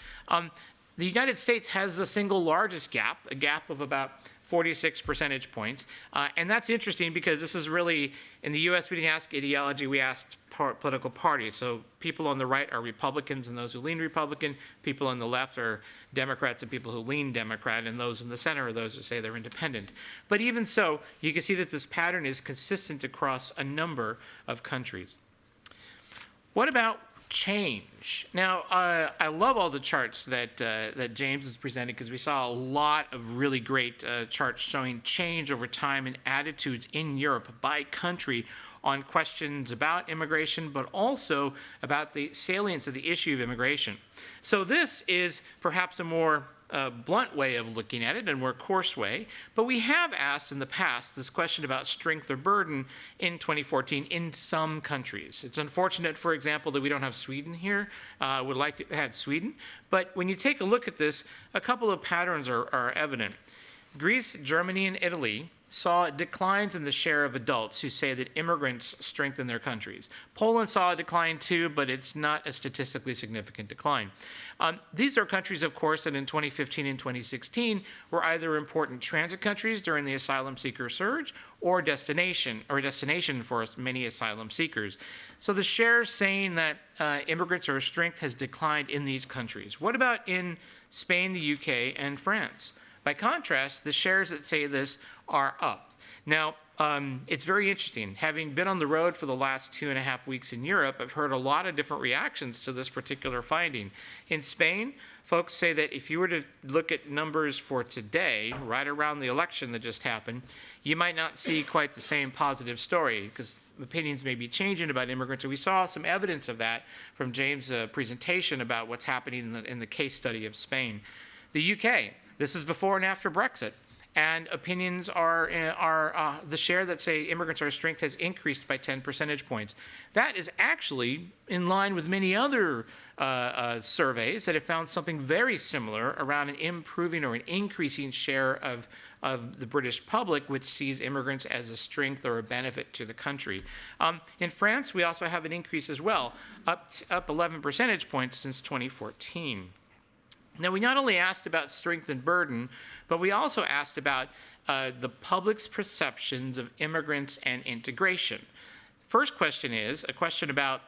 The United States has the single largest gap, a gap of about 46 percentage points. And that's interesting because this is really, in the US, we didn't ask ideology, we asked political parties. So people on the right are Republicans and those who lean Republican. People on the left are Democrats and people who lean Democrat. And those in the center are those who say they're independent. But even so, you can see that this pattern is consistent across a number of countries. What about change? Now, I love all the charts that James has presented because we saw a lot of really great charts showing change over time and attitudes in Europe by country on questions about immigration, but also about the salience of the issue of immigration. So this is perhaps a more blunt way of looking at it, a more coarse way, but we have asked in the past this question about strength or burden in 2014 in some countries. It's unfortunate, for example, that we don't have Sweden here. Would like to have Sweden, but when you take a look at this, a couple of patterns are evident. Greece, Germany, and Italy saw declines in the share of adults who say that immigrants strengthen their countries. Poland saw a decline too, but it's not a statistically significant decline. These are countries, of course, that in 2015 and 2016 were either important transit countries during the asylum seeker surge or a destination for many asylum seekers. So the share saying that immigrants are a strength has declined in these countries. What about in Spain, the UK, and France? By contrast, the shares that say this are up. Now, it's very interesting. Having been on the road for the last 2.5 weeks in Europe, I've heard a lot of different reactions to this particular finding. In Spain, folks say that if you were to look at numbers for today, right around the election that just happened, you might not see quite the same positive story because opinions may be changing about immigrants. And we saw some evidence of that from James' presentation about what's happening in the case study of Spain. The UK, this is before and after Brexit. And opinions are the share that say immigrants are a strength has increased by 10 percentage points. That is actually in line with many other surveys that have found something very similar around an improving or an increasing share of the British public, which sees immigrants as a strength or a benefit to the country. In France, we also have an increase as well, up 11 percentage points since 2014. Now, we not only asked about strength and burden, but we also asked about the public's perceptions of immigrants and integration. First question is a question about,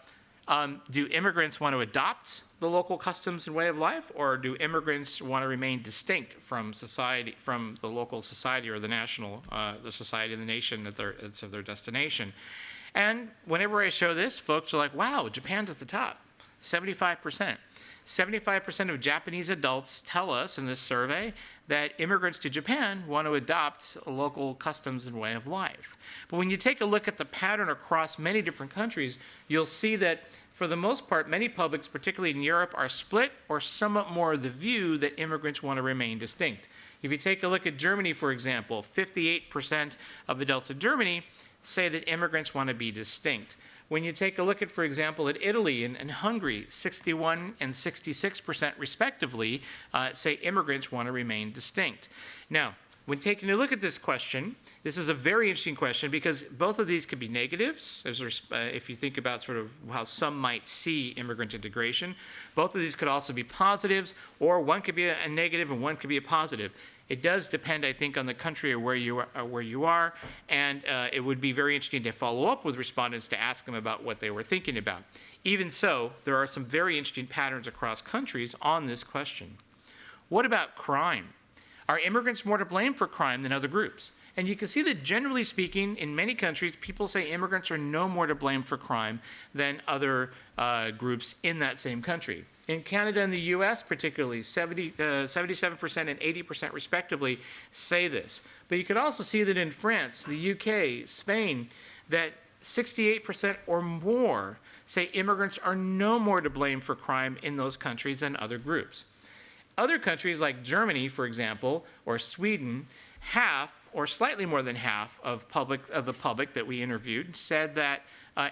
do immigrants want to adopt the local customs and way of life, or do immigrants want to remain distinct from society, from the local society or the national, the society and the nation that's of their destination? And whenever I show this, folks are like, wow, Japan's at the top, 75%. 75% of Japanese adults tell us in this survey that immigrants to Japan want to adopt local customs and way of life. But when you take a look at the pattern across many different countries, you'll see that for the most part, many publics, particularly in Europe, are split or somewhat more of the view that immigrants want to remain distinct. If you take a look at Germany, for example, 58% of adults in Germany say that immigrants want to be distinct. When you take a look at, for example, at Italy and Hungary, 61 and 66% respectively say immigrants want to remain distinct. Now, when taking a look at this question, this is a very interesting question because both of these could be negatives, if you think about sort of how some might see immigrant integration. Both of these could also be positives, or one could be a negative and one could be a positive. It does depend, I think, on the country or where you are, and it would be very interesting to follow up with respondents to ask them about what they were thinking about. Even so, there are some very interesting patterns across countries on this question. What about crime? Are immigrants more to blame for crime than other groups? And you can see that generally speaking, in many countries, people say immigrants are no more to blame for crime than other groups in that same country. In Canada and the US particularly, 77% and 80% respectively say this. But you could also see that in France, the UK, Spain, that 68% or more say immigrants are no more to blame for crime in those countries than other groups. Other countries like Germany, for example, or Sweden, half or slightly more than half of the public that we interviewed said that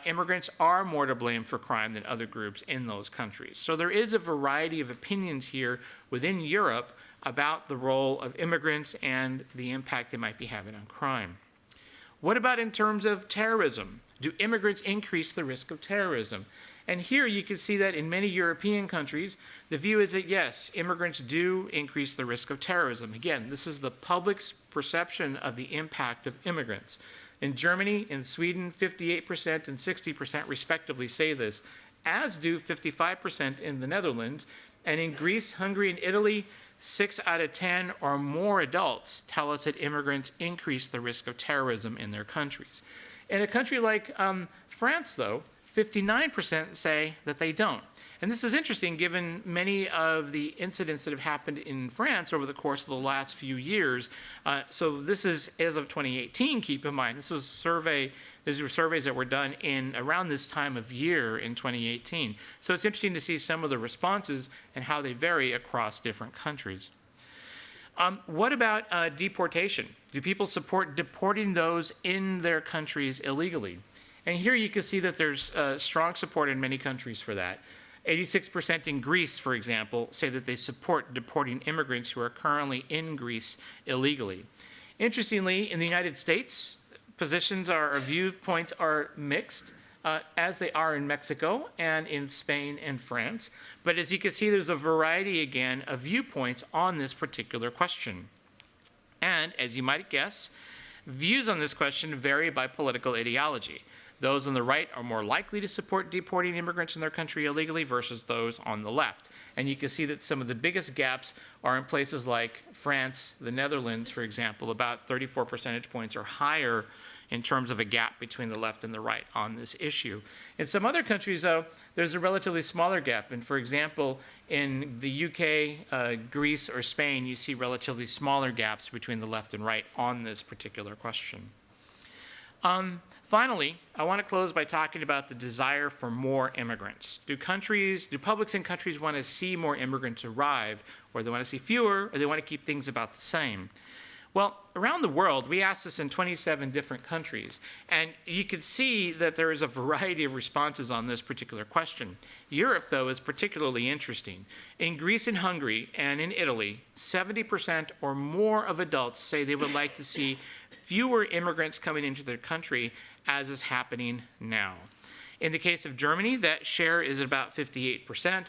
immigrants are more to blame for crime than other groups in those countries. So there is a variety of opinions here within Europe about the role of immigrants and the impact they might be having on crime. What about in terms of terrorism? Do immigrants increase the risk of terrorism? And here you can see that in many European countries, the view is that yes, immigrants do increase the risk of terrorism. Again, this is the public's perception of the impact of immigrants. In Germany and Sweden, 58% and 60% respectively say this, as do 55% in the Netherlands. And in Greece, Hungary, and Italy, 6 out of 10 or more adults tell us that immigrants increase the risk of terrorism in their countries. In a country like France, though, 59% say that they don't. And this is interesting given many of the incidents that have happened in France over the course of the last few years. So this is as of 2018, keep in mind. These were surveys that were done in around this time of year in 2018. So it's interesting to see some of the responses and how they vary across different countries. What about deportation? Do people support deporting those in their countries illegally? And here you can see that there's strong support in many countries for that. 86% in Greece, for example, say that they support deporting immigrants who are currently in Greece illegally. Interestingly, in the United States, positions or viewpoints are mixed, as they are in Mexico and in Spain and France. But as you can see, there's a variety, again, of viewpoints on this particular question. And as you might guess, views on this question vary by political ideology. Those on the right are more likely to support deporting immigrants in their country illegally versus those on the left. And you can see that some of the biggest gaps are in places like France, the Netherlands, for example, about 34 percentage points or higher in terms of a gap between the left and the right on this issue. In some other countries, though, there's a relatively smaller gap. And for example, in the UK, Greece, or Spain, you see relatively smaller gaps between the left and right on this particular question. Finally, I want to close by talking about the desire for more immigrants. Do publics in countries want to see more immigrants arrive, or they want to see fewer, or they want to keep things about the same? Well, around the world, we asked this in 27 different countries, and you could see that there is a variety of responses on this particular question. Europe, though, is particularly interesting. In Greece and Hungary and in Italy, 70% or more of adults say they would like to see fewer immigrants coming into their country, as is happening now. In the case of Germany, that share is about 58%.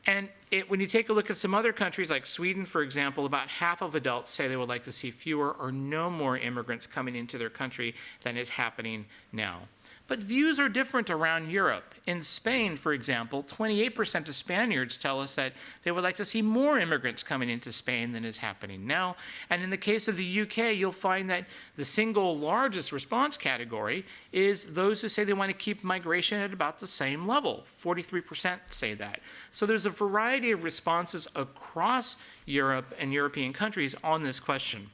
And when you take a look at some other countries like Sweden, for example, about half of adults say they would like to see fewer or no more immigrants coming into their country than is happening now. But views are different around Europe. In Spain, for example, 28% of Spaniards tell us that they would like to see more immigrants coming into Spain than is happening now. And in the case of the UK, you'll find that the single largest response category is those who say they want to keep migration at about the same level. 43% say that. So there's a variety of responses across Europe and European countries on this question.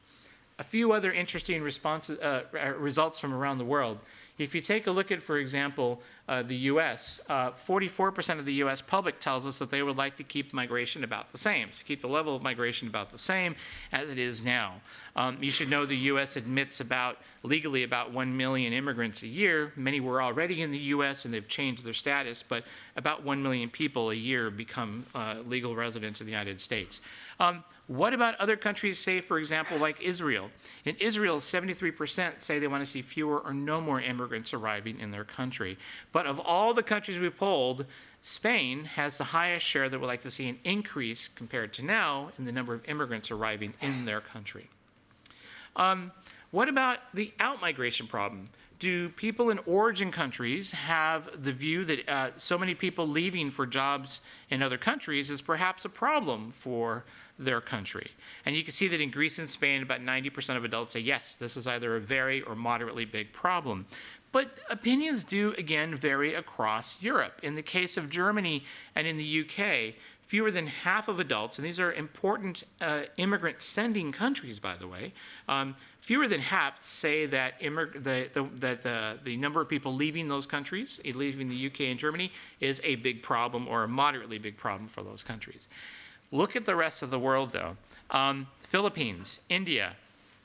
a few other interesting results from around the world. If you take a look at, for example, the U.S., 44% of the U.S. public tells us that they would like to keep migration about the same, so keep the level of migration about the same as it is now. You should know the U.S. admits legally about 1 million immigrants a year. Many were already in the U.S. and they've changed their status, but about 1 million people a year become legal residents of the United States. What about other countries, say, for example, like Israel? In Israel, 73% say they want to see fewer or no more immigrants arriving in their country. But of all the countries we polled, Spain has the highest share that would like to see an increase compared to now in the number of immigrants arriving in their country. What about the out-migration problem? Do people in origin countries have the view that so many people leaving for jobs in other countries is perhaps a problem for their country? And you can see that in Greece and Spain, about 90% of adults say, yes, this is either a very or moderately big problem. But opinions do, again, vary across Europe. In the case of Germany and in the UK, fewer than half of adults, and these are important immigrant-sending countries, by the way, fewer than half say that the number of people leaving those countries, leaving the UK and Germany, is a big problem or a moderately big problem for those countries. Look at the rest of the world, though. Philippines, India,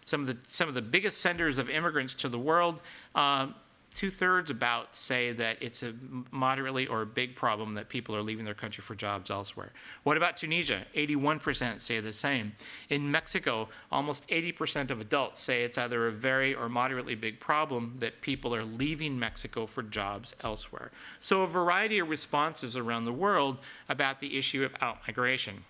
some of the biggest senders of immigrants to the world. 2/3 about say that it's a moderately or a big problem that people are leaving their country for jobs elsewhere. What about Tunisia? 81% say the same. In Mexico, almost 80% of adults say it's either a very or moderately big problem that people are leaving Mexico for jobs elsewhere. So a variety of responses around the world about the issue of out-migration.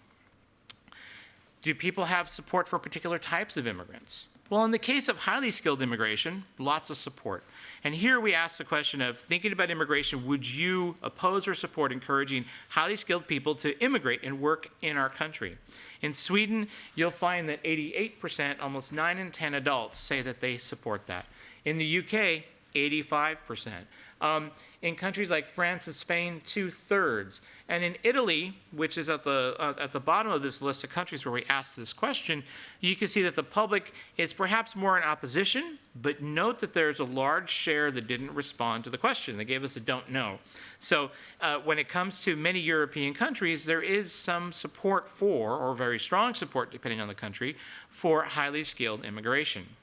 Do people have support for particular types of immigrants? Well, in the case of highly skilled immigration, lots of support. And here we ask the question of, thinking about immigration, would you oppose or support encouraging highly skilled people to immigrate and work in our country? In Sweden, you'll find that 88%, almost 9 in 10 adults, say that they support that. In the UK, 85%. In countries like France and Spain, 2/3. And in Italy, which is at the bottom of this list of countries where we asked this question, you can see that the public is perhaps more in opposition, but note that there's a large share that didn't respond to the question. They gave us a don't know. So when it comes to many European countries, there is some support for, or very strong support, depending on the country, for highly skilled immigration.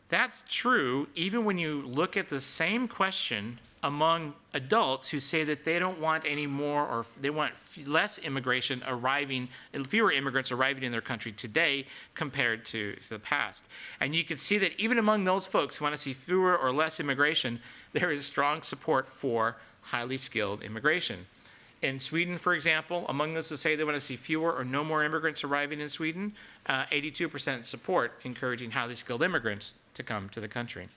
That's true even when you look at the same question among adults who say that they don't want any more, or they want less immigration arriving, fewer immigrants arriving in their country today compared to the past. And you can see that even among those folks who want to see fewer or less immigration, there is strong support for highly skilled immigration. In Sweden, for example, among those who say they want to see fewer or no more immigrants arriving in Sweden, 82% support encouraging highly skilled immigrants to come to the country.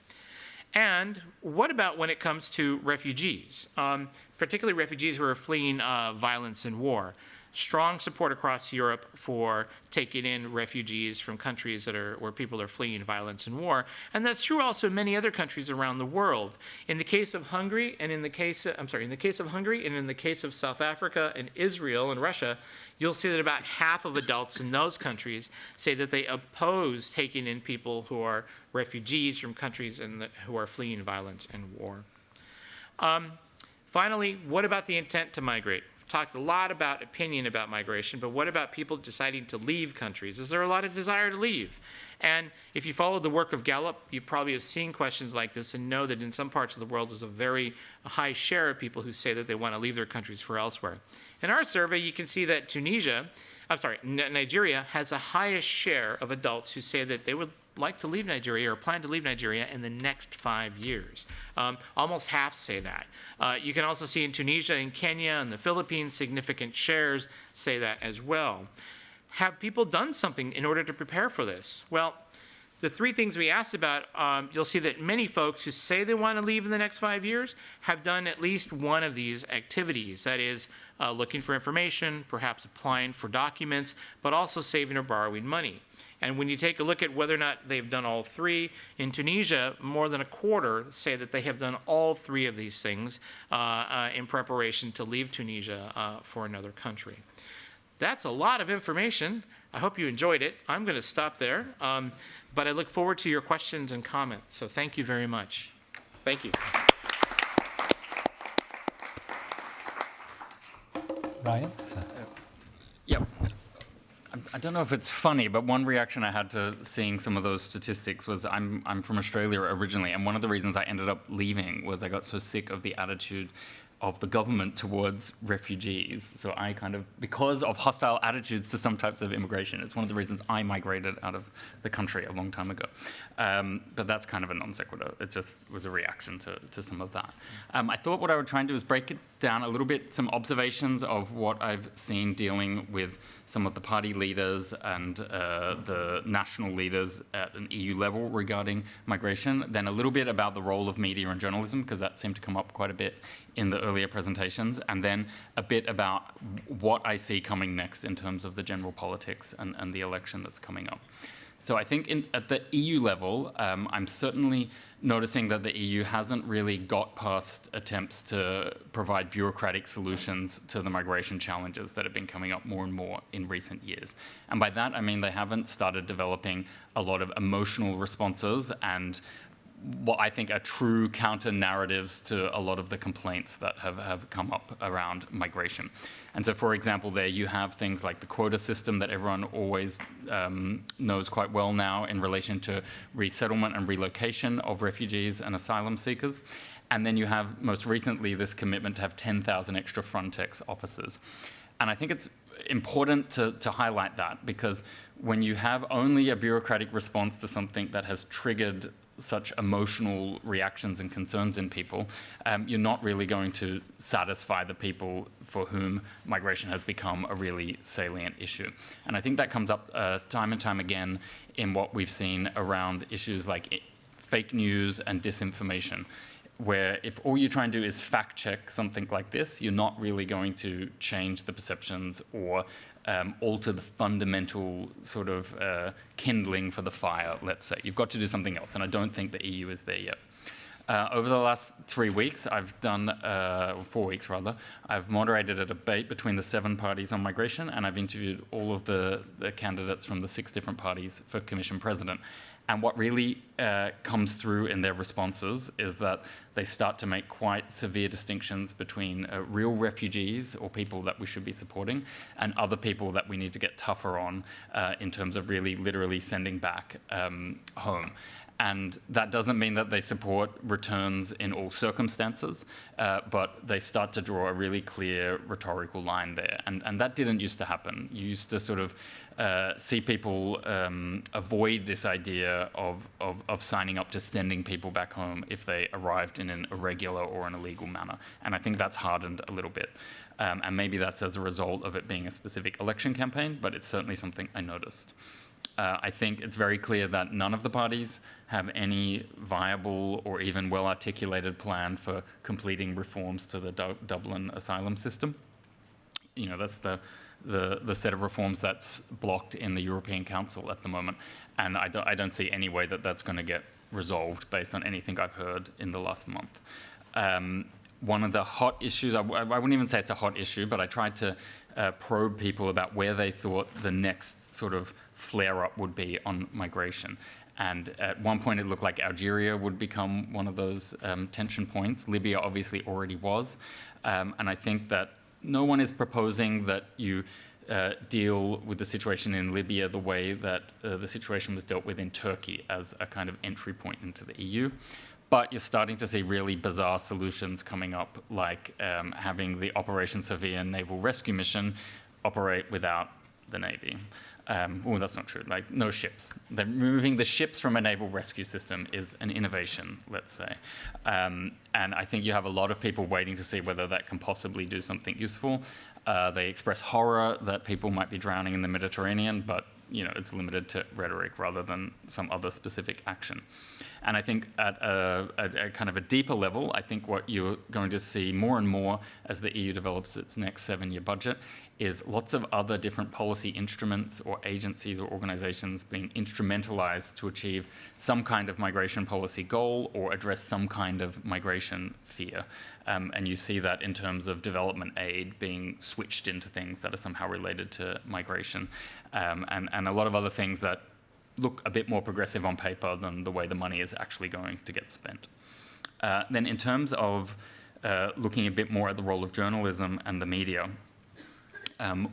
And what about when it comes to refugees, particularly refugees who are fleeing violence and war? Strong support across Europe for taking in refugees from countries where people are fleeing violence and war. And that's true also in many other countries around the world. In the case of Hungary and in the case of South Africa and Israel and Russia, you'll see that about half of adults in those countries say that they oppose taking in people who are refugees from countries who are fleeing violence and war. Finally, what about the intent to migrate? Talked a lot about opinion about migration, but what about people deciding to leave countries? Is there a lot of desire to leave? And if you follow the work of Gallup, you probably have seen questions like this and know that in some parts of the world there's a very high share of people who say that they want to leave their countries for elsewhere. In our survey, you can see that Nigeria has the highest share of adults who say that they would like to leave Nigeria or plan to leave Nigeria in the next 5 years. Almost half say that. You can also see in Tunisia and Kenya and the Philippines, significant shares say that as well. Have people done something in order to prepare for this? Well, the three things we asked about, you'll see that many folks who say they want to leave in the next 5 years have done at least one of these activities. That is, looking for information, perhaps applying for documents, but also saving or borrowing money. And when you take a look at whether or not they've done all three, in Tunisia, more than a quarter say that they have done all three of these things in preparation to leave Tunisia for another country. That's a lot of information. I hope you enjoyed it. I'm going to stop there, but I look forward to your questions and comments. So thank you very much. Thank you. Ryan? Yep. I don't know if it's funny, but one reaction I had to seeing some of those statistics was I'm from Australia originally, and one of the reasons I ended up leaving was I got so sick of the attitude of the government towards refugees. So I kind of, because of hostile attitudes to some types of immigration, it's one of the reasons I migrated out of the country a long time ago. But that's kind of a non sequitur. It just was a reaction to some of that. I thought what I would try and do is break it down a little bit, some observations of what I've seen dealing with some of the party leaders and the national leaders at an EU level regarding migration, then a little bit about the role of media and journalism, because that seemed to come up quite a bit in the earlier presentations, and then a bit about what I see coming next in terms of the general politics and the election that's coming up. So I think at the EU level, I'm certainly noticing that the EU hasn't really got past attempts to provide bureaucratic solutions to the migration challenges that have been coming up more and more in recent years. And by that, I mean they haven't started developing a lot of emotional responses and what I think are true counter-narratives to a lot of the complaints that have come up around migration. And so, for example, there you have things like the quota system that everyone always knows quite well now in relation to resettlement and relocation of refugees and asylum seekers. And then you have, most recently, this commitment to have 10,000 extra Frontex officers. And I think it's important to highlight that, because when you have only a bureaucratic response to something that has triggered such emotional reactions and concerns in people, you're not really going to satisfy the people for whom migration has become a really salient issue. And I think that comes up time and time again in what we've seen around issues like fake news and disinformation, where if all you try and do is fact check something like this, you're not really going to change the perceptions or alter the fundamental sort of kindling for the fire, let's say. You've got to do something else, and I don't think the EU is there yet. Over the last 3 weeks, I've done, 4 weeks rather, I've moderated a debate between the 7 parties on migration, and I've interviewed all of the candidates from the 6 different parties for Commission President. And what really comes through in their responses is that they start to make quite severe distinctions between real refugees or people that we should be supporting and other people that we need to get tougher on in terms of really literally sending back home. And that doesn't mean that they support returns in all circumstances, but they start to draw a really clear rhetorical line there. And that didn't used to happen. You used to sort of see people avoid this idea of signing up to sending people back home if they arrived in an irregular or an illegal manner. And I think that's hardened a little bit. And maybe that's as a result of it being a specific election campaign, but it's certainly something I noticed. I think it's very clear that none of the parties have any viable or even well-articulated plan for completing reforms to the Dublin asylum system. You know, that's the set of reforms that's blocked in the European Council at the moment. And I don't see any way that that's going to get resolved based on anything I've heard in the last month. One of the hot issues, I wouldn't even say it's a hot issue, but I tried to probe people about where they thought the next sort of flare-up would be on migration. And at one point it looked like Algeria would become one of those tension points. Libya obviously already was. And I think that no one is proposing that you deal with the situation in Libya the way that the situation was dealt with in Turkey as a kind of entry point into the EU. But you're starting to see really bizarre solutions coming up, like having the Operation Severe Naval Rescue Mission operate without the Navy. Oh, that's not true, like no ships. Removing the ships from a naval rescue system is an innovation, let's say. And I think you have a lot of people waiting to see whether that can possibly do something useful. They express horror that people might be drowning in the Mediterranean, but you know, it's limited to rhetoric rather than some other specific action. And I think at a kind of a deeper level, I think what you're going to see more and more as the EU develops its next 7-year budget is lots of other different policy instruments or agencies or organizations being instrumentalized to achieve some kind of migration policy goal or address some kind of migration fear. And you see that in terms of development aid being switched into things that are somehow related to migration, and a lot of other things that look a bit more progressive on paper than the way the money is actually going to get spent. Then in terms of looking a bit more at the role of journalism and the media,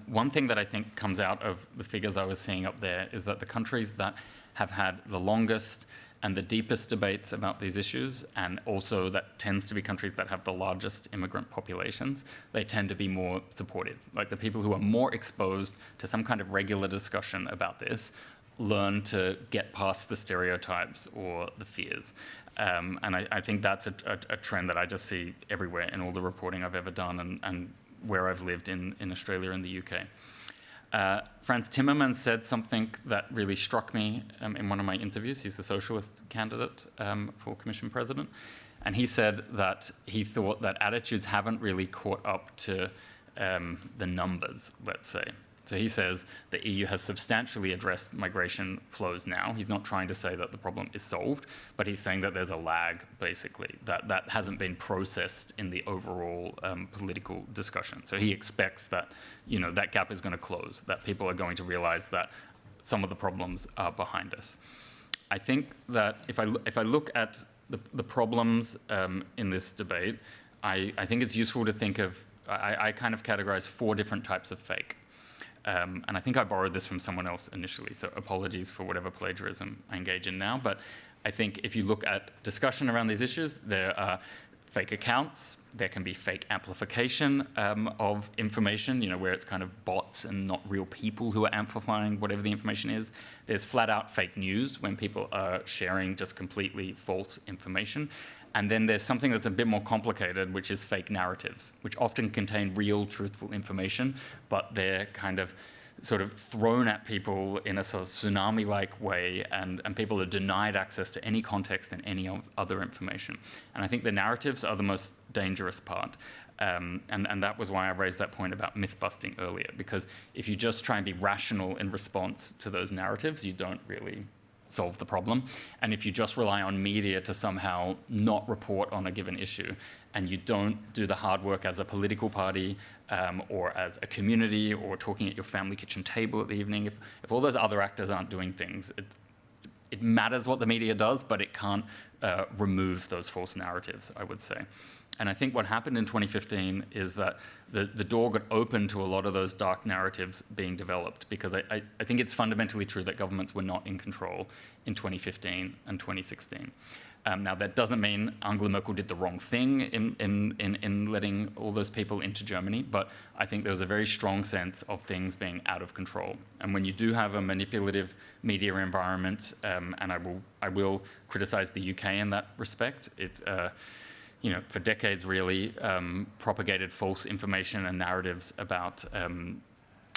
one thing that I think comes out of the figures I was seeing up there is that the countries that have had the longest and the deepest debates about these issues, and also that tends to be countries that have the largest immigrant populations, they tend to be more supportive. Like the people who are more exposed to some kind of regular discussion about this learn to get past the stereotypes or the fears. And I think that's a trend that I just see everywhere in all the reporting I've ever done and where I've lived in Australia and the UK. Franz Timmermans said something that really struck me in one of my interviews. He's the socialist candidate for Commission President. And he said that he thought that attitudes haven't really caught up to the numbers, let's say. So he says the EU has substantially addressed migration flows now. He's not trying to say that the problem is solved, but he's saying that there's a lag, basically, that hasn't been processed in the overall political discussion. So he expects that, that gap is going to close, that people are going to realize that some of the problems are behind us. I think that if I look at the problems in this debate, I think it's useful to think of, I kind of categorize 4 different types of fake. And I think I borrowed this from someone else initially, so apologies for whatever plagiarism I engage in now. But I think if you look at discussion around these issues, there are fake accounts, there can be fake amplification of information, where it's kind of bots and not real people who are amplifying whatever the information is. There's flat out fake news when people are sharing just completely false information. And then there's something that's a bit more complicated, which is fake narratives, which often contain real, truthful information, but they're kind of sort of thrown at people in a sort of tsunami-like way, and people are denied access to any context and any other information. And I think the narratives are the most dangerous part. And that was why I raised that point about myth-busting earlier, because if you just try and be rational in response to those narratives, you don't really solve the problem. And if you just rely on media to somehow not report on a given issue, and you don't do the hard work as a political party or as a community or talking at your family kitchen table at the evening, if all those other actors aren't doing things, it matters what the media does, but it can't remove those false narratives, I would say. And I think what happened in 2015 is that the door got open to a lot of those dark narratives being developed, because I think it's fundamentally true that governments were not in control in 2015 and 2016. Now, that doesn't mean Angela Merkel did the wrong thing in letting all those people into Germany, but I think there was a very strong sense of things being out of control. And when you do have a manipulative media environment, and I will criticize the UK in that respect, for decades really propagated false information and narratives about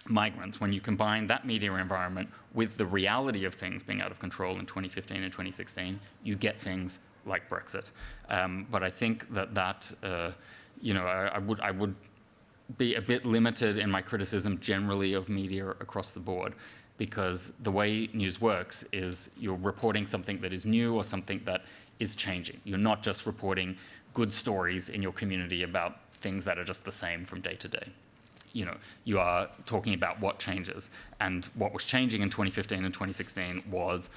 migrants. When you combine that media environment with the reality of things being out of control in 2015 and 2016, you get things like Brexit. But I think that I would be a bit limited in my criticism generally of media across the board, because the way news works is you're reporting something that is new or something that is changing. You're not just reporting good stories in your community about things that are just the same from day to day. You are talking about what changes. And what was changing in 2015 and 2016 was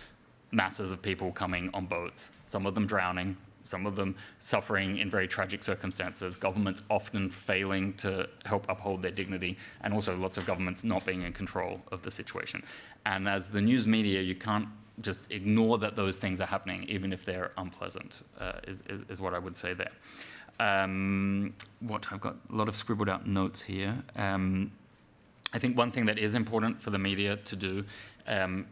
masses of people coming on boats, some of them drowning, some of them suffering in very tragic circumstances, governments often failing to help uphold their dignity, and also lots of governments not being in control of the situation. And as the news media, you can't just ignore that those things are happening, even if they're unpleasant, is what I would say there. I've got a lot of scribbled out notes here. I think one thing that is important for the media to do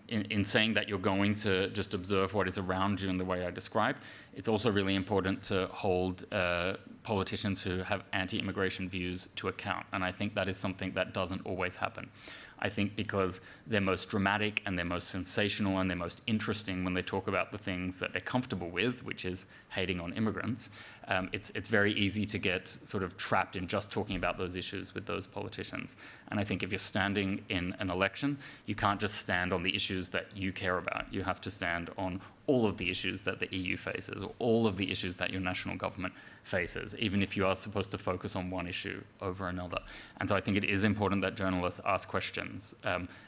in saying that you're going to just observe what is around you in the way I described, it's also really important to hold politicians who have anti-immigration views to account. And I think that is something that doesn't always happen. I think because they're most dramatic and they're most sensational and they're most interesting when they talk about the things that they're comfortable with, which is hating on immigrants. It's very easy to get sort of trapped in just talking about those issues with those politicians. And I think if you're standing in an election, you can't just stand on the issues that you care about. You have to stand on all of the issues that the EU faces, or all of the issues that your national government faces, even if you are supposed to focus on one issue over another. And so I think it is important that journalists ask questions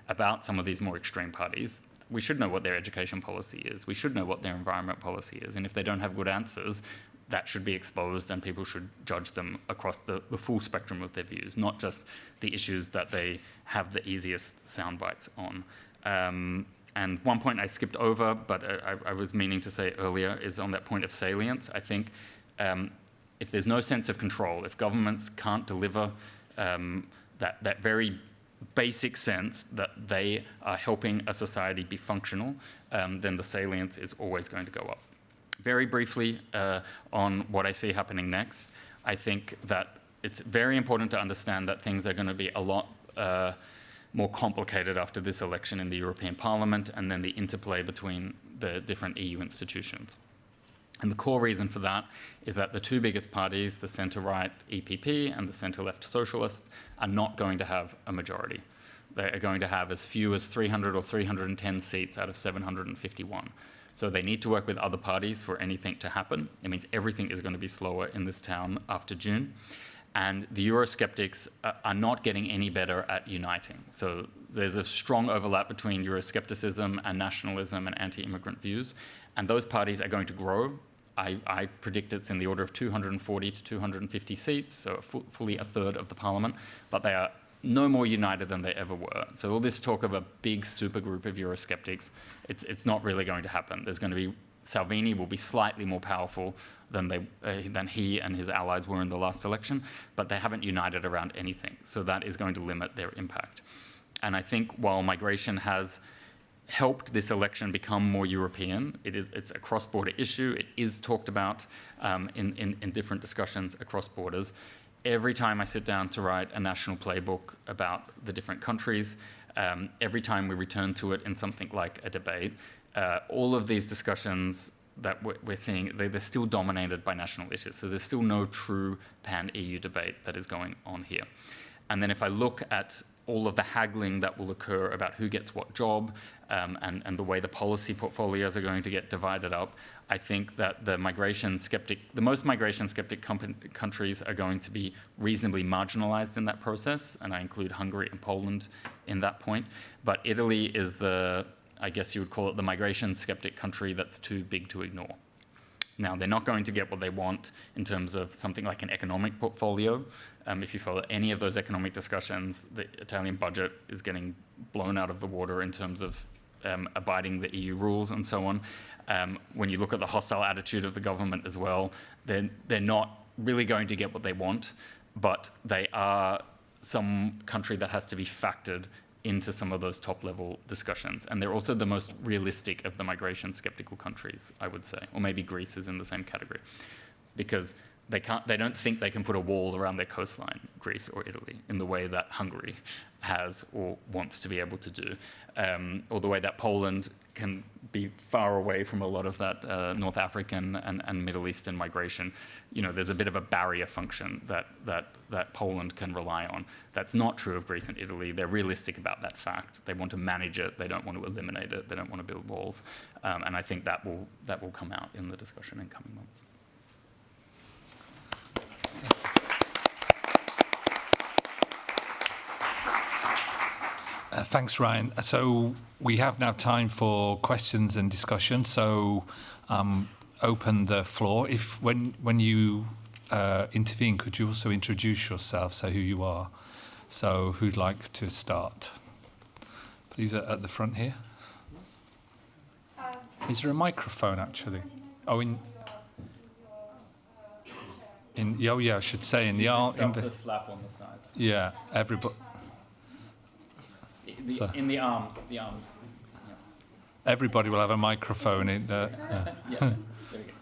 about some of these more extreme parties. We should know what their education policy is. We should know what their environment policy is. And if they don't have good answers, that should be exposed and people should judge them across the full spectrum of their views, not just the issues that they have the easiest sound bites on. And one point I skipped over, but I was meaning to say earlier, is on that point of salience. I think if there's no sense of control, if governments can't deliver that very basic sense that they are helping a society be functional, then the salience is always going to go up. Very briefly on what I see happening next, I think that it's very important to understand that things are going to be a lot more complicated after this election in the European Parliament and then the interplay between the different EU institutions. And the core reason for that is that the two biggest parties, the centre-right EPP and the centre-left Socialists, are not going to have a majority. They are going to have as few as 300 or 310 seats out of 751. So they need to work with other parties for anything to happen. It means everything is going to be slower in this town after June. And the Eurosceptics are not getting any better at uniting. So there's a strong overlap between Euroscepticism and nationalism and anti-immigrant views. And those parties are going to grow. I predict it's in the order of 240 to 250 seats, so fully a third of the parliament. But they are no more united than they ever were. So all this talk of a big supergroup of Eurosceptics, it's not really going to happen. There's going to be, Salvini will be slightly more powerful than he and his allies were in the last election, but they haven't united around anything. So that is going to limit their impact. And I think while migration has helped this election become more European, it's a cross-border issue. It is talked about in different discussions across borders. Every time I sit down to write a national playbook about the different countries, every time we return to it in something like a debate, all of these discussions that we're seeing, they're still dominated by national issues. So there's still no true pan-EU debate that is going on here. And then if I look at all of the haggling that will occur about who gets what job and the way the policy portfolios are going to get divided up, I think that the most migration skeptic countries are going to be reasonably marginalized in that process, and I include Hungary and Poland in that point. But Italy is I guess you would call it the migration skeptic country that's too big to ignore. Now, they're not going to get what they want in terms of something like an economic portfolio. If you follow any of those economic discussions, the Italian budget is getting blown out of the water in terms of abiding the EU rules and so on. When you look at the hostile attitude of the government as well, they're not really going to get what they want, but they are some country that has to be factored into some of those top-level discussions. And they're also the most realistic of the migration-skeptical countries, I would say. Or maybe Greece is in the same category. Because they don't think they can put a wall around their coastline, Greece or Italy, in the way that Hungary has or wants to be able to do. Or the way that Poland can be far away from a lot of that North African and Middle Eastern migration. You know, there's a bit of a barrier function that Poland can rely on. That's not true of Greece and Italy. They're realistic about that fact. They want to manage it. They don't want to eliminate it. They don't want to build walls. And I think that will come out in the discussion in coming months. Thanks, Ryan. So we have now time for questions and discussion. So open the floor. When you intervene, could you also introduce yourself, say who you are? So who'd like to start? Please, at the front here. Is there a microphone, actually? Oh, yeah, I should say in the arm. The flap on the side. Yeah, everybody. In the arms. Yeah. Everybody will have a microphone in there. Yeah. There we go.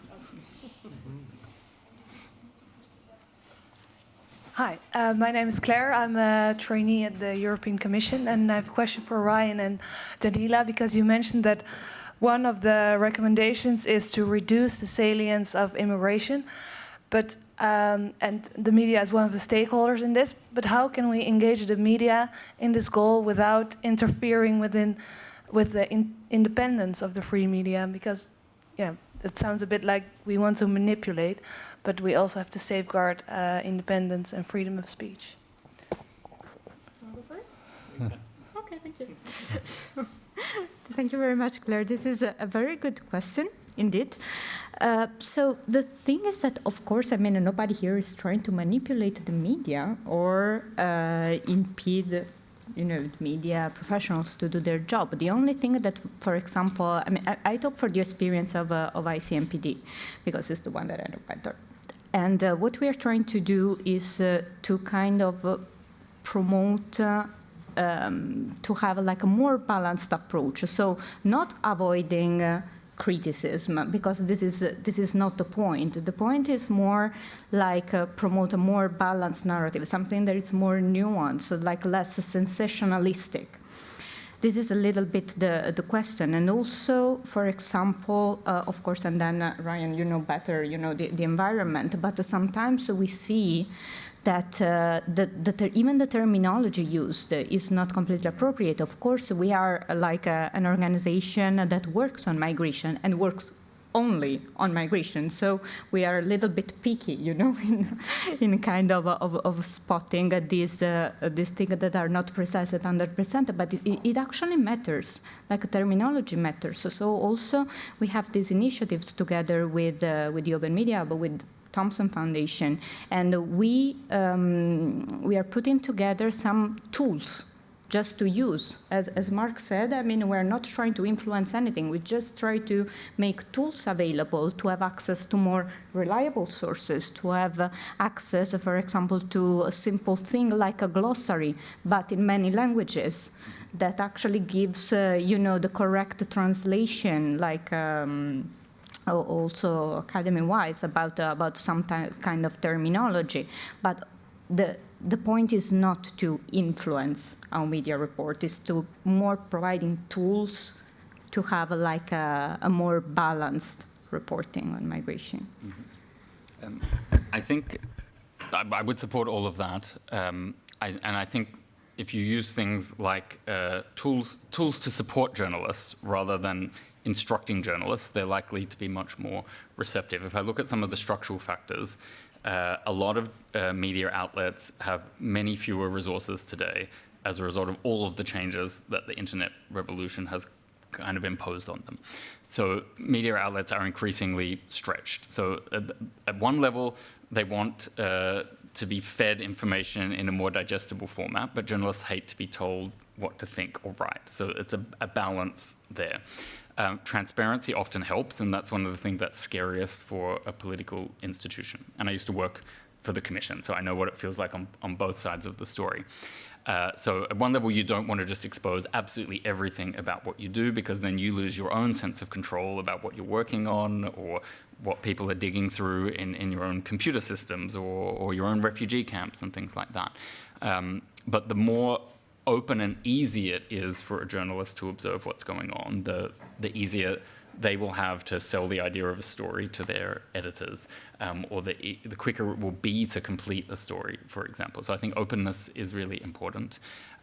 Hi, my name is Claire. I'm a trainee at the European Commission, and I have a question for Ryan and Danila, because you mentioned that one of the recommendations is to reduce the salience of immigration, but and the media is one of the stakeholders in this. But how can we engage the media in this goal without interfering with the independence of the free media? Because, yeah, it sounds a bit like we want to manipulate, but we also have to safeguard independence and freedom of speech. Want to go first? Okay, thank you. Thank you very much, Claire. This is a very good question, indeed. So the thing is that, of course, I mean, nobody here is trying to manipulate the media or impede, you know, media professionals to do their job. The only thing that, for example, I mean, I talk for the experience of ICMPD, because it's the one that I know better. And what we are trying to do is to kind of promote to have like a more balanced approach. So not avoiding criticism, because this is not the point. The point is more like promote a more balanced narrative, something that is more nuanced, like less sensationalistic. This is a little bit the question. And also, for example, of course, and then Ryan, you know better, you know, the environment, but sometimes we see that even the terminology used is not completely appropriate. Of course, we are like an organization that works on migration and works only on migration. So we are a little bit picky, you know, in kind of spotting these things that are not precise at 100%, but it actually matters, like terminology matters. So also we have these initiatives together with the Open Media, but with Thompson Foundation, and we are putting together some tools just to use. As Mark said, I mean, we're not trying to influence anything. We just try to make tools available to have access to more reliable sources, to have access, for example, to a simple thing like a glossary, but in many languages, that actually gives, you know, the correct translation, like also academy-wise about some kind of terminology. But the point is not to influence our media report, is to more providing tools to have like a more balanced reporting on migration. Mm-hmm. I think I would support all of that. And I think if you use things like tools to support journalists rather than instructing journalists, they're likely to be much more receptive. If I look at some of the structural factors, a lot of media outlets have many fewer resources today as a result of all of the changes that the internet revolution has kind of imposed on them. So media outlets are increasingly stretched. So at one level, they want to be fed information in a more digestible format, but journalists hate to be told what to think or write. So it's a balance there. Transparency often helps, and that's one of the things that's scariest for a political institution. And I used to work for the Commission, so I know what it feels like on both sides of the story. So at one level, you don't want to just expose absolutely everything about what you do, because then you lose your own sense of control about what you're working on or what people are digging through in your own computer systems or your own refugee camps and things like that. But the more open and easy it is for a journalist to observe what's going on, the easier they will have to sell the idea of a story to their editors, or the quicker it will be to complete a story, for example. So I think openness is really important.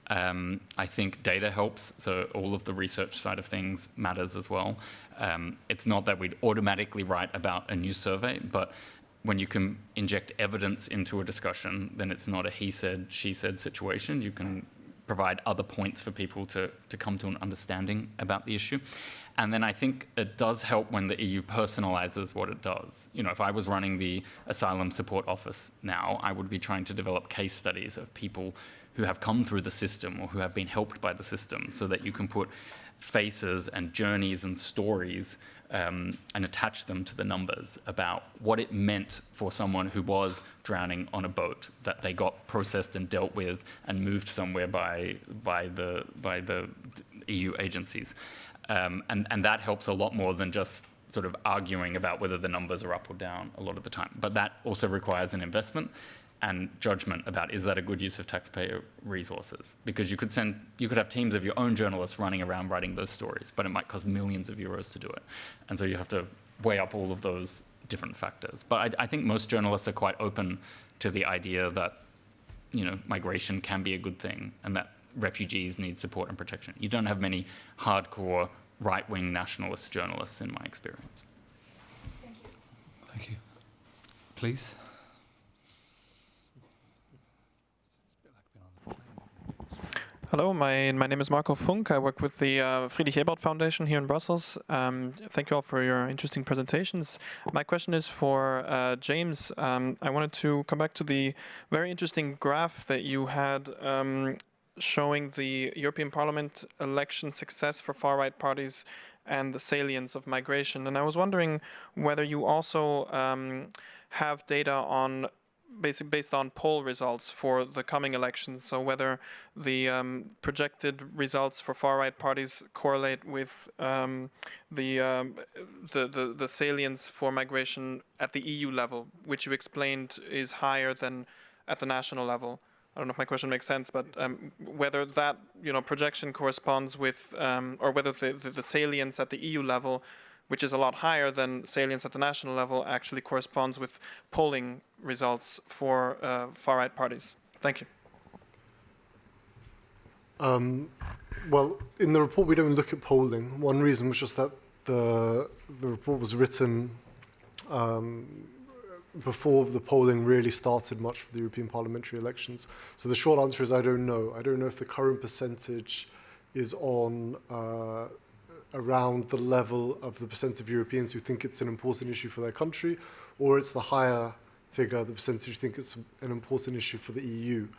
I think data helps, so all of the research side of things matters as well. It's not that we'd automatically write about a new survey, but when you can inject evidence into a discussion, then it's not a he said, she said situation. You can provide other points for people to come to an understanding about the issue. And then I think it does help when the EU personalizes what it does. You know, if I was running the Asylum Support Office now, I would be trying to develop case studies of people who have come through the system or who have been helped by the system, so that you can put faces and journeys and stories and attach them to the numbers about what it meant for someone who was drowning on a boat, that they got processed and dealt with and moved somewhere by the EU agencies. And that helps a lot more than just sort of arguing about whether the numbers are up or down a lot of the time. But that also requires an investment. and judgment about is that a good use of taxpayer resources? Because you could have teams of your own journalists running around writing those stories, but it might cost millions of euros to do it. And so you have to weigh up all of those different factors. But I think most journalists are quite open to the idea that, migration can be a good thing and that refugees need support and protection. You don't have many hardcore right-wing nationalist journalists in my experience. Thank you. Please. Hello, my name is Marco Funk. I work with the Friedrich Ebert Foundation here in Brussels. Thank you all for your interesting presentations. My question is for James. I wanted to come back to the very interesting graph that you had showing the European Parliament election success for far-right parties and the salience of migration. And I was wondering whether you also have data on based on poll results for the coming elections, so whether the projected results for far-right parties correlate with the salience for migration at the EU level, which you explained is higher than at the national level. I don't know if my question makes sense, but whether that projection corresponds with, or whether the salience at the EU level, which is a lot higher than salience at the national level, actually corresponds with polling results for far-right parties. Thank you. Well, in the report we don't look at polling. One reason was just that the report was written before the polling really started much for the European parliamentary elections. So the short answer is I don't know. I don't know if the current percentage is on around the level of the percent of Europeans who think it's an important issue for their country, or it's the higher figure, the percentage who think it's an important issue for the EU.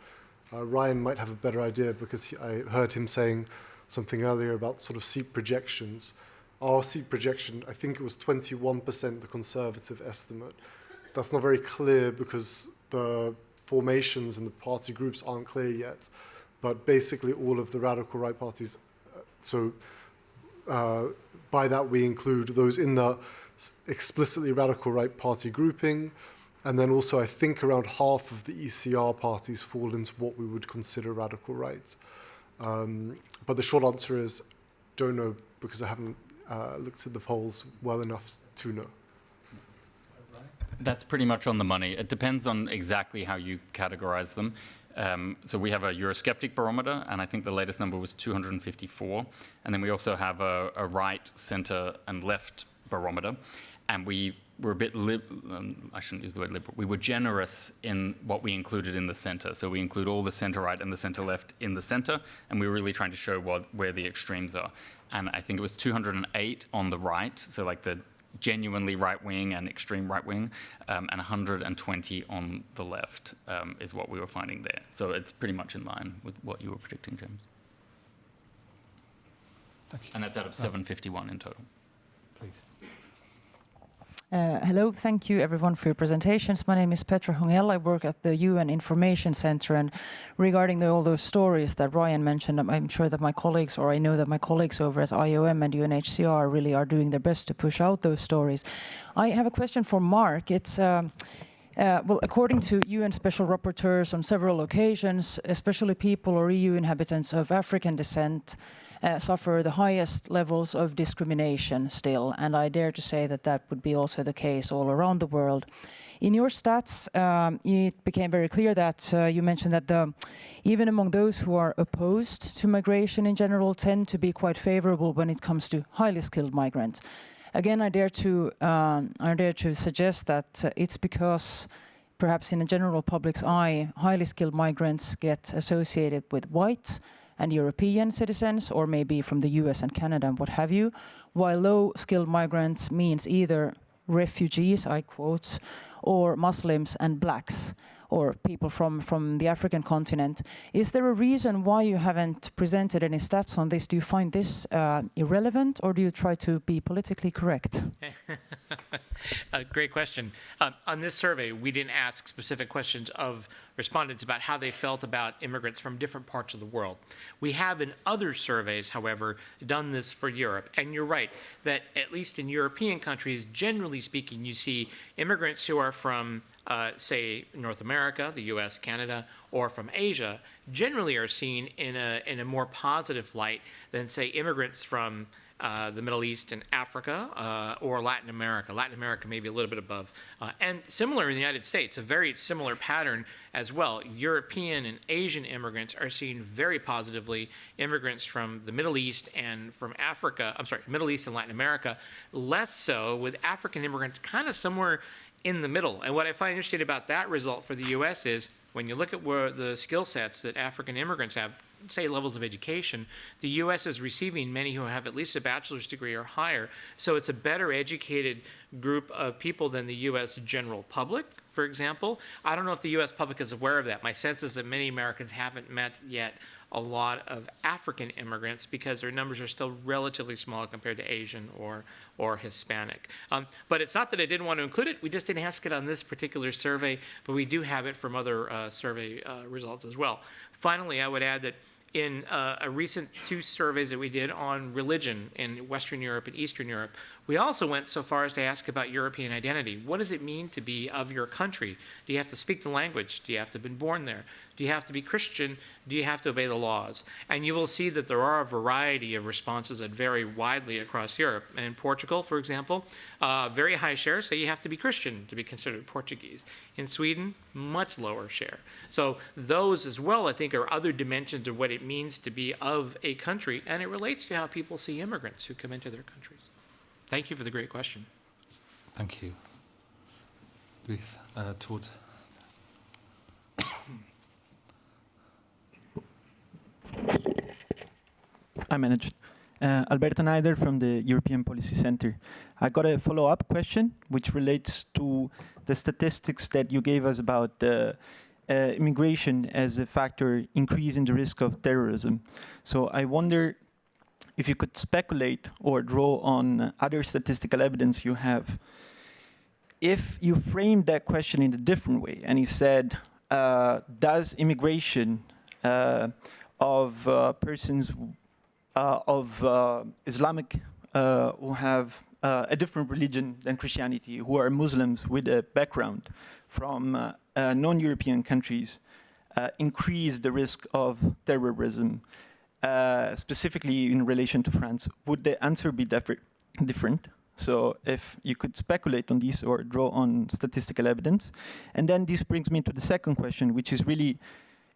Ryan might have a better idea because I heard him saying something earlier about sort of seat projections. Our seat projection, I think it was 21%, the Conservative estimate. That's not very clear because the formations and the party groups aren't clear yet, but basically all of the radical right parties, by that we include those in the explicitly radical right party grouping, and then also I think around half of the ECR parties fall into what we would consider radical right. But the short answer is don't know because I haven't looked at the polls well enough to know. That's pretty much on the money. It depends on exactly how you categorize them. So we have a Eurosceptic barometer, and I think the latest number was 254. And then we also have a right, center, and left barometer. And we were a bit, I shouldn't use the word liberal, we were generous in what we included in the center. So we include all the center right and the center left in the center, and we were really trying to show where the extremes are. And I think it was 208 on the right, so like the genuinely right-wing and extreme right-wing, and 120 on the left is what we were finding there. So it's pretty much in line with what you were predicting, James. Thank you. And that's out of 751 in total. Please. Hello, thank you everyone for your presentations. My name is Petra Hungel. I work at the UN Information Centre, and regarding all those stories that Ryan mentioned, I'm sure that my colleagues, or I know that my colleagues over at IOM and UNHCR really are doing their best to push out those stories. I have a question for Mark. It's well, according to UN special rapporteurs on several occasions, especially people or EU inhabitants of African descent suffer the highest levels of discrimination still, and I dare to say that that would be also the case all around the world. In your stats, it became very clear that you mentioned that even among those who are opposed to migration in general tend to be quite favorable when it comes to highly skilled migrants. Again, I dare to suggest that it's because perhaps in the general public's eye, highly skilled migrants get associated with white and European citizens, or maybe from the US and Canada and what have you, while low-skilled migrants means either refugees, I quote, or Muslims and blacks, or people from the African continent. Is there a reason why you haven't presented any stats on this? Do you find this irrelevant, or do you try to be politically correct? Great question. On this survey, we didn't ask specific questions of respondents about how they felt about immigrants from different parts of the world. We have in other surveys, however, done this for Europe. And you're right that at least in European countries, generally speaking, you see immigrants who are from say, North America, the US, Canada, or from Asia, generally are seen in a more positive light than, say, immigrants from the Middle East and Africa or Latin America. Latin America may be a little bit above. And similar in the United States, a very similar pattern as well. European and Asian immigrants are seen very positively. Immigrants from the Middle East and from Africa, Middle East and Latin America, less so, with African immigrants kind of somewhere in the middle. And what I find interesting about that result for the U.S. is when you look at where the skill sets that African immigrants have, say levels of education, the U.S. is receiving many who have at least a bachelor's degree or higher. So it's a better educated group of people than the U.S. general public, for example. I don't know if the U.S. public is aware of that. My sense is that many Americans haven't met yet a lot of African immigrants because their numbers are still relatively small compared to Asian or Hispanic. But it's not that I didn't want to include it. We just didn't ask it on this particular survey, but we do have it from other survey results as well. Finally, I would add that in a recent 2 surveys that we did on religion in Western Europe and Eastern Europe, we also went so far as to ask about European identity. What does it mean to be of your country? Do you have to speak the language? Do you have to have been born there? Do you have to be Christian? Do you have to obey the laws? And you will see that there are a variety of responses that vary widely across Europe. And in Portugal, for example, very high share say you have to be Christian to be considered Portuguese. In Sweden, much lower share. So those as well, I think, are other dimensions of what it means to be of a country, and it relates to how people see immigrants who come into their countries. Thank you for the great question. Thank you. Towards. I managed. Alberto Neider from the European Policy Centre. I got a follow-up question which relates to the statistics that you gave us about immigration as a factor increasing the risk of terrorism. So I wonder if you could speculate or draw on other statistical evidence you have. If you framed that question in a different way and you said, does immigration of persons of Islamic who have a different religion than Christianity, who are Muslims with a background from non-European countries, increase the risk of terrorism, specifically in relation to France? Would the answer be different? So if you could speculate on this or draw on statistical evidence. And then this brings me to the second question, which is really,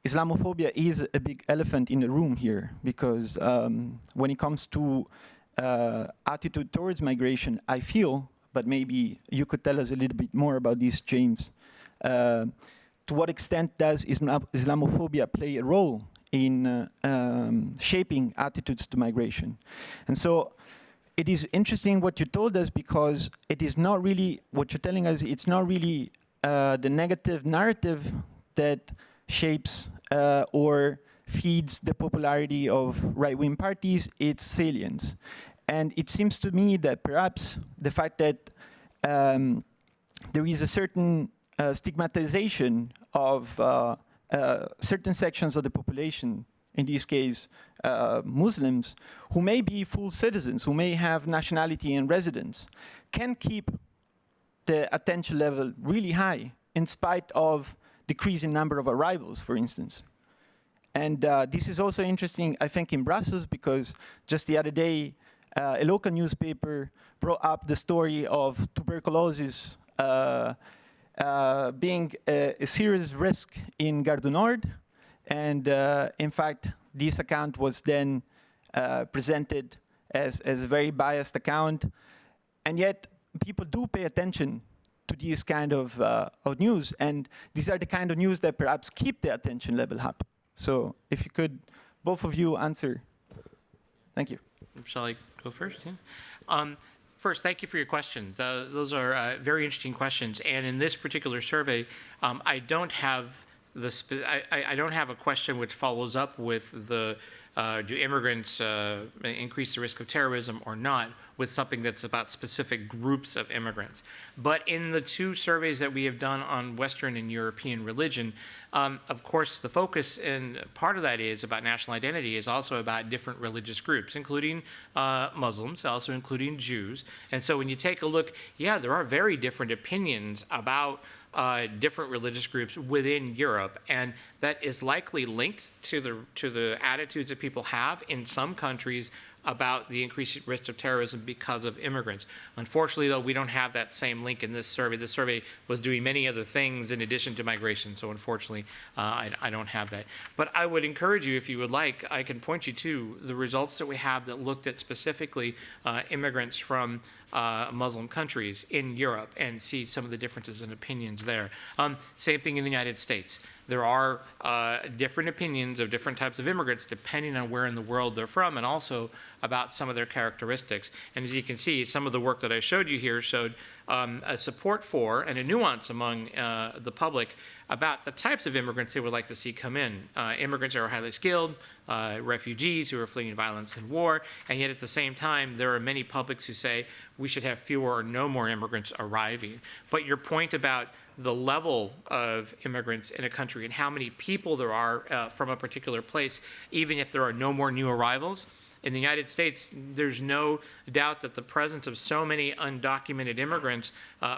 Islamophobia is a big elephant in the room here, because when it comes to attitude towards migration, I feel, but maybe you could tell us a little bit more about this, James. To what extent does Islamophobia play a role in shaping attitudes to migration? And so it is interesting what you told us, because it is not really, what you're telling us, it's not really the negative narrative that shapes or feeds the popularity of right-wing parties, it's salience. And it seems to me that perhaps the fact that there is a certain stigmatization of certain sections of the population, in this case Muslims, who may be full citizens, who may have nationality and residence, can keep the attention level really high in spite of decreasing number of arrivals, for instance. And this is also interesting, I think, in Brussels, because just the other day, a local newspaper brought up the story of tuberculosis being a serious risk in Gare du Nord. And in fact, this account was then presented as a very biased account. And yet, people do pay attention to these kind of news. And these are the kind of news that perhaps keep the attention level up. So if you could, both of you answer. Thank you. Shall I go first? Yeah. First, thank you for your questions. Those are very interesting questions. And in this particular survey, I don't have a question which follows up with the do immigrants increase the risk of terrorism or not, with something that's about specific groups of immigrants. But in the two surveys that we have done on Western and European religion, of course, the focus and part of that is about national identity is also about different religious groups, including Muslims, also including Jews. And so when you take a look, yeah, there are very different opinions about different religious groups within Europe, and that is likely linked to the attitudes that people have in some countries about the increased risk of terrorism because of immigrants. Unfortunately, though, we don't have that same link in this survey. This survey was doing many other things in addition to migration, so unfortunately, I don't have that. But I would encourage you, if you would like, I can point you to the results that we have that looked at specifically immigrants from Muslim countries in Europe and see some of the differences in opinions there. Same thing in the United States. There are different opinions of different types of immigrants depending on where in the world they're from, and also about some of their characteristics. And as you can see, some of the work that I showed you here showed a support for and a nuance among the public about the types of immigrants they would like to see come in. Immigrants who are highly skilled, refugees who are fleeing violence and war, and yet at the same time, there are many publics who say we should have fewer or no more immigrants arriving. But your point about the level of immigrants in a country and how many people there are from a particular place, even if there are no more new arrivals. In the United States, there's no doubt that the presence of so many undocumented immigrants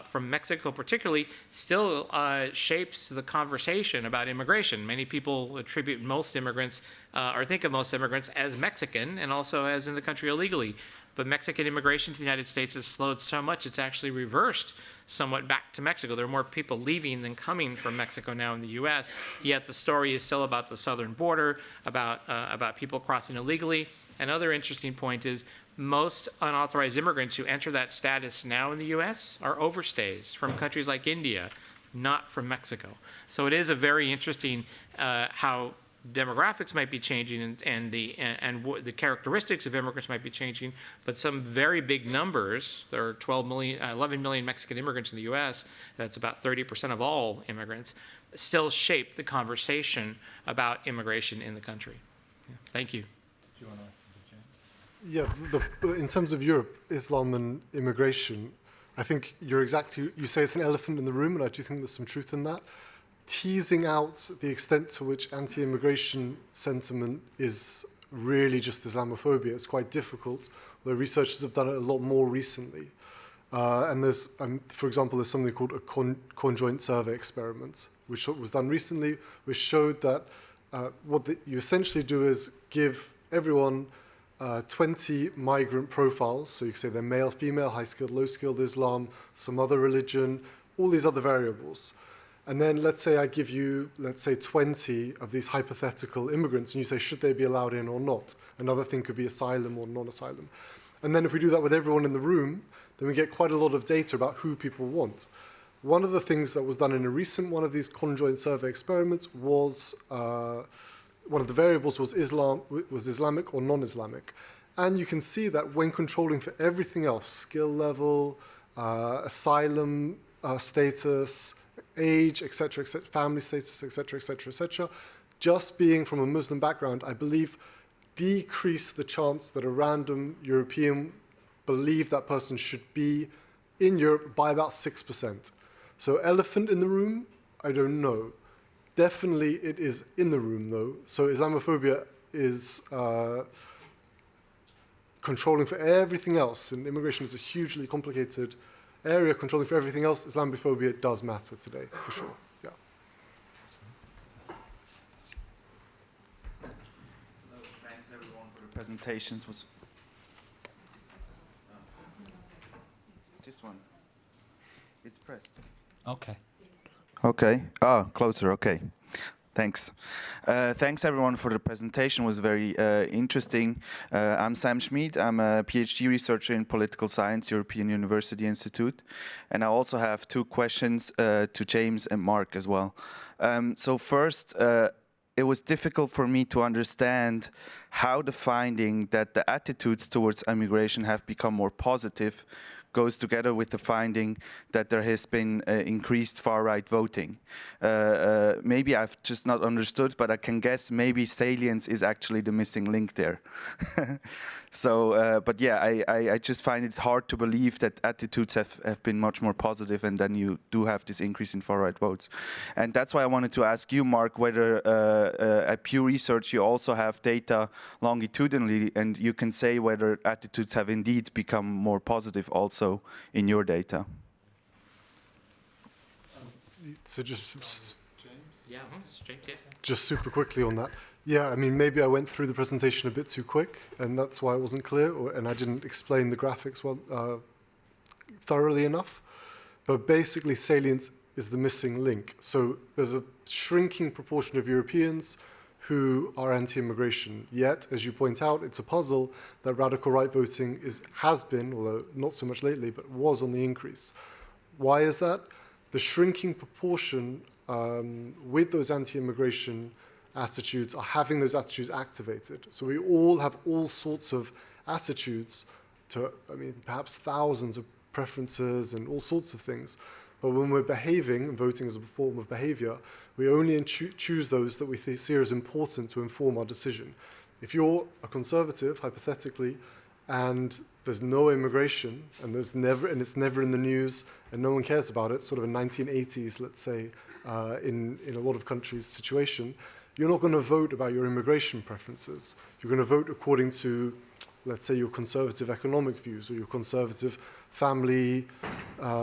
from Mexico particularly still shapes the conversation about immigration. Many people attribute most immigrants or think of most immigrants as Mexican and also as in the country illegally. But Mexican immigration to the United States has slowed so much it's actually reversed somewhat back to Mexico. There are more people leaving than coming from Mexico now in the U.S., yet the story is still about the southern border, about people crossing illegally. Another interesting point is most unauthorized immigrants who enter that status now in the U.S. are overstays from countries like India, not from Mexico. So it is a very interesting how demographics might be changing and the characteristics of immigrants might be changing, but some very big numbers, there are 11 million Mexican immigrants in the U.S., that's about 30% of all immigrants, still shape the conversation about immigration in the country. Yeah. Thank you. Do you want to Yeah, in terms of Europe, Islam and immigration, I think you say it's an elephant in the room, and I do think there's some truth in that. Teasing out the extent to which anti-immigration sentiment is really just Islamophobia is quite difficult, although researchers have done it a lot more recently. And there's, for example, there's something called a conjoint survey experiment, which was done recently, which showed that you essentially do is give everyone 20 migrant profiles, so you can say they're male, female, high-skilled, low-skilled, Islam, some other religion, all these other variables. And then let's say I give you, 20 of these hypothetical immigrants, and you say, should they be allowed in or not? Another thing could be asylum or non-asylum. And then if we do that with everyone in the room, then we get quite a lot of data about who people want. One of the things that was done in a recent one of these conjoint survey experiments was, one of the variables was Islamic or non-Islamic. And you can see that when controlling for everything else, skill level, asylum status, age, etc., family status, etc., just being from a Muslim background, I believe, decreased the chance that a random European believed that person should be in Europe by about 6%. So elephant in the room, I don't know. Definitely it is in the room, though. So Islamophobia is controlling for everything else, and immigration is a hugely complicated area. Controlling for everything else, Islamophobia does matter today, for sure. Yeah. Thanks everyone for the presentations. This one. It's pressed. Okay. Okay. Closer. Okay. Thanks. Thanks everyone for the presentation. It was very interesting. I'm Sam Schmid. I'm a PhD researcher in political science, European University Institute. And I also have two questions to James and Mark as well. So first, it was difficult for me to understand how the finding that the attitudes towards immigration have become more positive goes together with the finding that there has been increased far-right voting. Maybe I've just not understood, but I can guess maybe salience is actually the missing link there. So, but yeah, I just find it hard to believe that attitudes have been much more positive, and then you do have this increase in far-right votes. And that's why I wanted to ask you, Mark, whether at Pew Research you also have data longitudinally, and you can say whether attitudes have indeed become more positive also in your data. So just James, yeah. Just super quickly on that. Yeah, I mean, maybe I went through the presentation a bit too quick, and that's why it wasn't clear, and I didn't explain the graphics well thoroughly enough. But basically, salience is the missing link. So there's a shrinking proportion of Europeans who are anti-immigration. Yet, as you point out, it's a puzzle that radical right voting has been, although not so much lately, but was on the increase. Why is that? The shrinking proportion with those anti-immigration attitudes are having those attitudes activated. So we all have all sorts of attitudes to, I mean, perhaps thousands of preferences and all sorts of things. But when we're behaving, and voting is a form of behavior, we only choose those that we see as important to inform our decision. If you're a conservative, hypothetically, and there's no immigration, and it's never in the news, and no one cares about it, sort of a 1980s, let's say, in a lot of countries situation, you're not going to vote about your immigration preferences. You're going to vote according to, let's say, your conservative economic views or your conservative family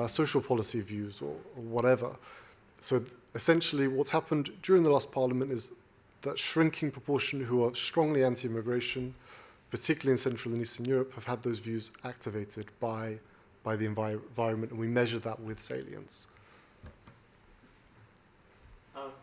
social policy views or whatever. So essentially what's happened during the last parliament is that shrinking proportion who are strongly anti-immigration, particularly in Central and Eastern Europe, have had those views activated by the environment, and we measure that with salience.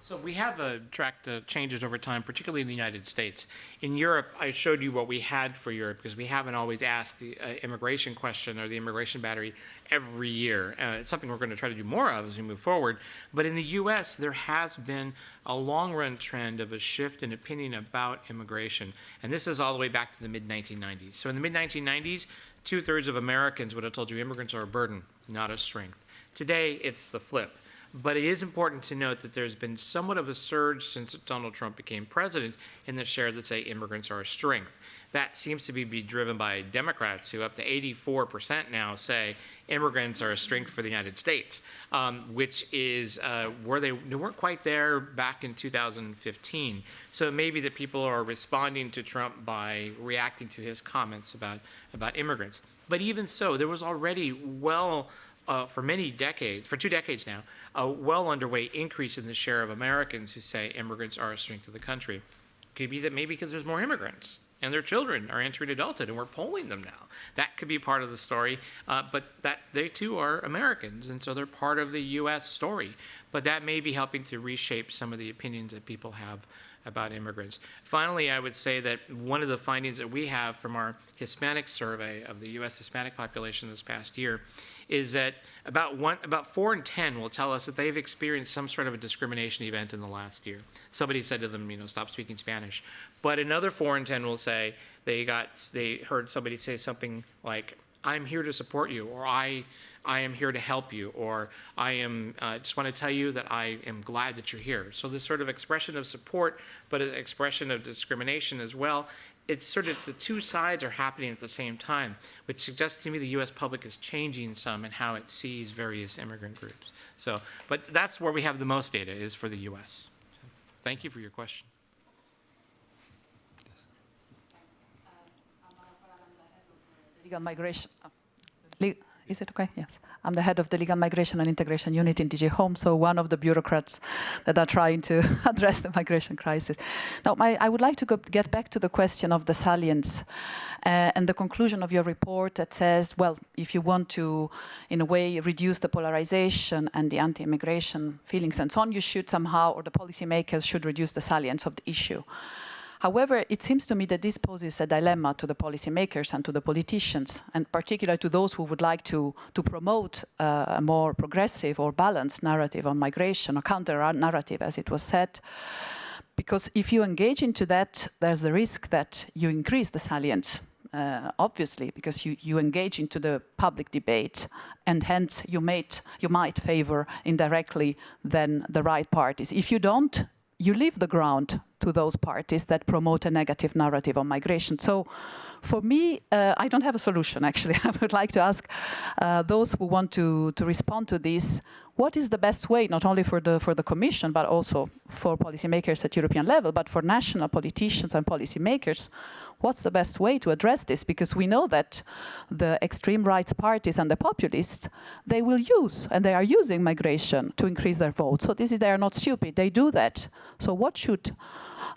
So we have tracked changes over time, particularly in the United States. In Europe, I showed you what we had for Europe because we haven't always asked the immigration question or the immigration battery every year. It's something we're going to try to do more of as we move forward. But in the U.S., there has been a long-run trend of a shift in opinion about immigration. And this is all the way back to the mid-1990s. So in the mid-1990s, 2/3 of Americans would have told you immigrants are a burden, not a strength. Today, it's the flip. But it is important to note that there's been somewhat of a surge since Donald Trump became president in the share that say immigrants are a strength. That seems to be driven by Democrats who up to 84% now say immigrants are a strength for the United States, which is where they weren't quite there back in 2015. So it may be that people are responding to Trump by reacting to his comments about immigrants. But even so, there was already for 2 decades now, a well underway increase in the share of Americans who say immigrants are a strength of the country. Could be that maybe because there's more immigrants and their children are entering adulthood and we're polling them now. That could be part of the story, but that they too are Americans, and so they're part of the U.S. story. But that may be helping to reshape some of the opinions that people have about immigrants. Finally, I would say that one of the findings that we have from our Hispanic survey of the U.S. Hispanic population this past year is that about 4 in 10 will tell us that they've experienced some sort of a discrimination event in the last year. Somebody said to them, stop speaking Spanish. But another 4 in 10 will say they heard somebody say something like, I'm here to support you, or I am here to help you, or I just want to tell you that I am glad that you're here. So this sort of expression of support, but an expression of discrimination as well. It's sort of the two sides are happening at the same time, which suggests to me the U.S. public is changing some in how it sees various immigrant groups. So, but that's where we have the most data is for the U.S. So, thank you for your question. Legal migration. Is it okay? Yes. I'm the head of the Legal Migration and Integration Unit in DG Home, so one of the bureaucrats that are trying to address the migration crisis. Now, I would like to get back to the question of the salience and the conclusion of your report that says, well, if you want to, in a way, reduce the polarization and the anti-immigration feelings and so on, you should somehow, or the policymakers should reduce the salience of the issue. However, it seems to me that this poses a dilemma to the policymakers and to the politicians, and particularly to those who would like to promote a more progressive or balanced narrative on migration, or counter-narrative, as it was said. Because if you engage into that, there's the risk that you increase the salience. obviously, because you engage into the public debate, and hence you might favor indirectly then the right parties. If you don't, you leave the ground to those parties that promote a negative narrative on migration. So for me, I don't have a solution, actually. I would like to ask those who want to respond to this, what is the best way, not only for the Commission, but also for policymakers at European level, but for national politicians and policymakers, what's the best way to address this? Because we know that the extreme rights parties and the populists, they will use, and they are using migration to increase their vote. So they are not stupid, they do that. So what should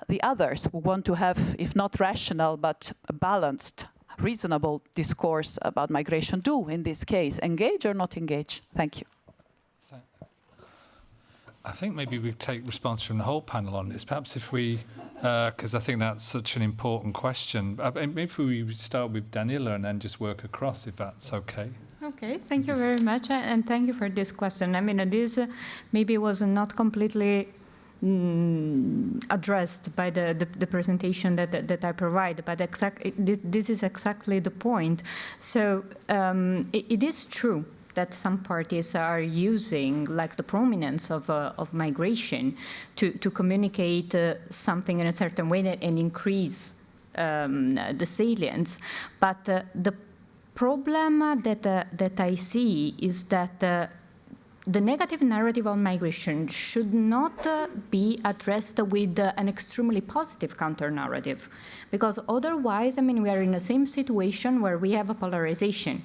the others who want to have, if not rational, but a balanced, reasonable discourse about migration do in this case? Engage or not engage? Thank you. I think maybe we take response from the whole panel on this. Perhaps if we, because I think that's such an important question. Maybe we start with Danila and then just work across, if that's okay. Okay, thank you very much, and thank you for this question. I mean, this maybe was not completely addressed by the presentation that I provide, but this is exactly the point. So it is true that some parties are using, like, the prominence of migration to communicate something in a certain way and increase the salience. But the problem that I see is that the negative narrative on migration should not be addressed with an extremely positive counter-narrative, because otherwise, I mean, we are in the same situation where we have a polarization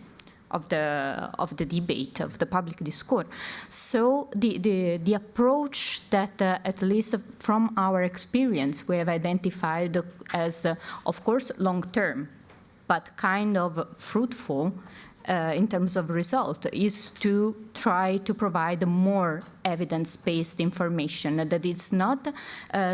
of the debate, of the public discourse. So the approach that, at least from our experience, we have identified as, of course, long-term, but kind of fruitful in terms of result, is to try to provide more evidence-based information, that it's not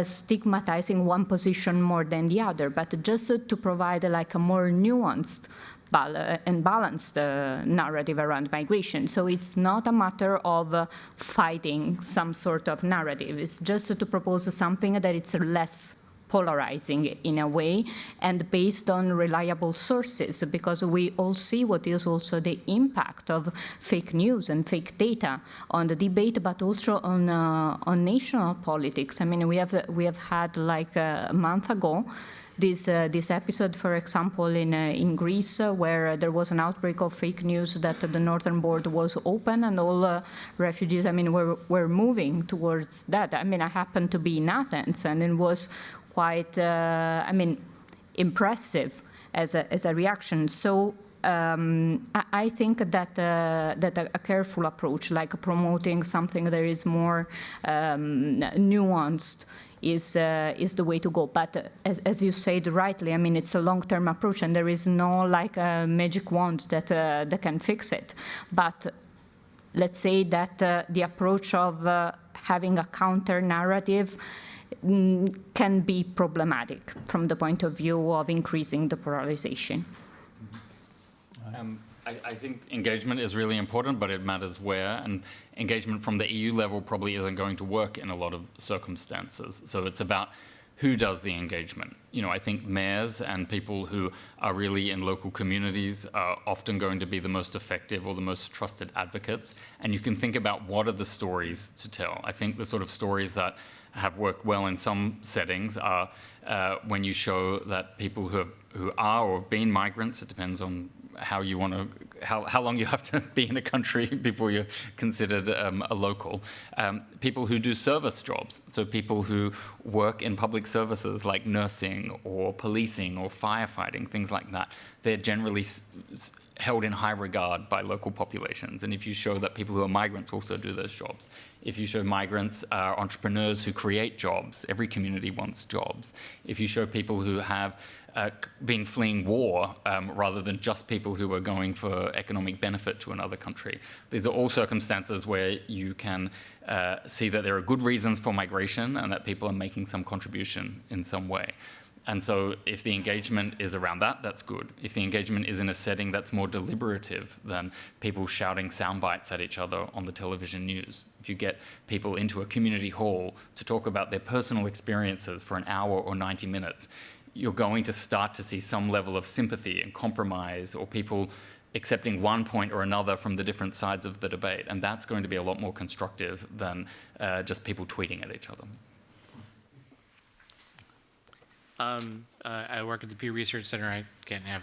stigmatizing one position more than the other, but just to provide like a more nuanced and balanced narrative around migration. So it's not a matter of fighting some sort of narrative. It's just to propose something that it's less polarizing in a way and based on reliable sources, because we all see what is also the impact of fake news and fake data on the debate, but also on national politics. I mean, we have had, like, a month ago, this episode, for example, in Greece, where there was an outbreak of fake news that the northern border was open and all refugees, I mean, were moving towards that. I mean, I happened to be in Athens, and it was quite, I mean, impressive as a reaction. So I think that a careful approach, like promoting something that is more nuanced, is the way to go. But as you said rightly, I mean, it's a long-term approach, and there is no, like, a magic wand that can fix it. But let's say that the approach of having a counter-narrative can be problematic from the point of view of increasing the polarization. I think engagement is really important, but it matters where, and engagement from the EU level probably isn't going to work in a lot of circumstances. So it's about who does the engagement. You know, I think mayors and people who are really in local communities are often going to be the most effective or the most trusted advocates, and you can think about what are the stories to tell. I think the sort of stories that have worked well in some settings are when you show that people who are or have been migrants, it depends on how you want to, how long you have to be in a country before you're considered a local. People who do service jobs, so people who work in public services like nursing or policing or firefighting, things like that, they're generally held in high regard by local populations. And if you show that people who are migrants also do those jobs, if you show migrants are entrepreneurs who create jobs, every community wants jobs. If you show people who have been fleeing war rather than just people who are going for economic benefit to another country. These are all circumstances where you can see that there are good reasons for migration and that people are making some contribution in some way. And so if the engagement is around that, that's good. If the engagement is in a setting that's more deliberative than people shouting sound bites at each other on the television news, if you get people into a community hall to talk about their personal experiences for an hour or 90 minutes, you're going to start to see some level of sympathy and compromise, or people accepting one point or another from the different sides of the debate. And that's going to be a lot more constructive than just people tweeting at each other. I work at the PEW Research Centre. I can't have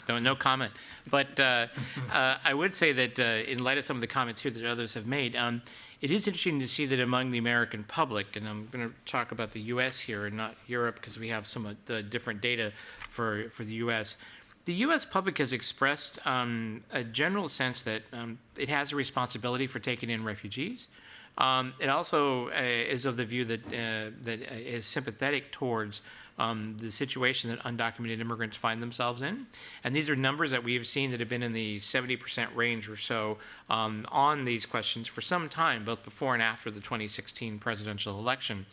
no comment. But I would say that in light of some of the comments here that others have made, it is interesting to see that among the American public, and I'm going to talk about the U.S. here and not Europe because we have some of the different data for the U.S. The U.S. public has expressed a general sense that it has a responsibility for taking in refugees. It also is of the view that that is sympathetic towards the situation that undocumented immigrants find themselves in. And these are numbers that we have seen that have been in the 70% range or so on these questions for some time, both before and after the 2016 presidential election.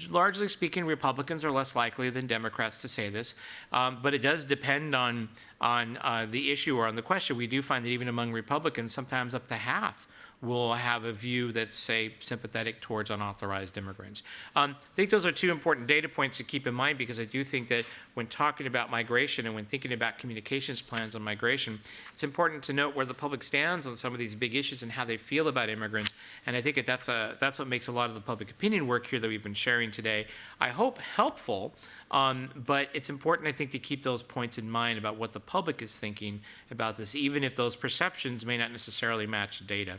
Largely speaking, Republicans are less likely than Democrats to say this, but it does depend on the issue or on the question. We do find that even among Republicans, sometimes up to half will have a view that's, say, sympathetic towards unauthorized immigrants. I think those are two important data points to keep in mind, because I do think that when talking about migration and when thinking about communications plans on migration, it's important to note where the public stands on some of these big issues and how they feel about immigrants. And I think that that's what makes a lot of the public opinion work here that we've been sharing today, I hope, helpful. But it's important, I think, to keep those points in mind about what the public is thinking about this, even if those perceptions may not necessarily match data.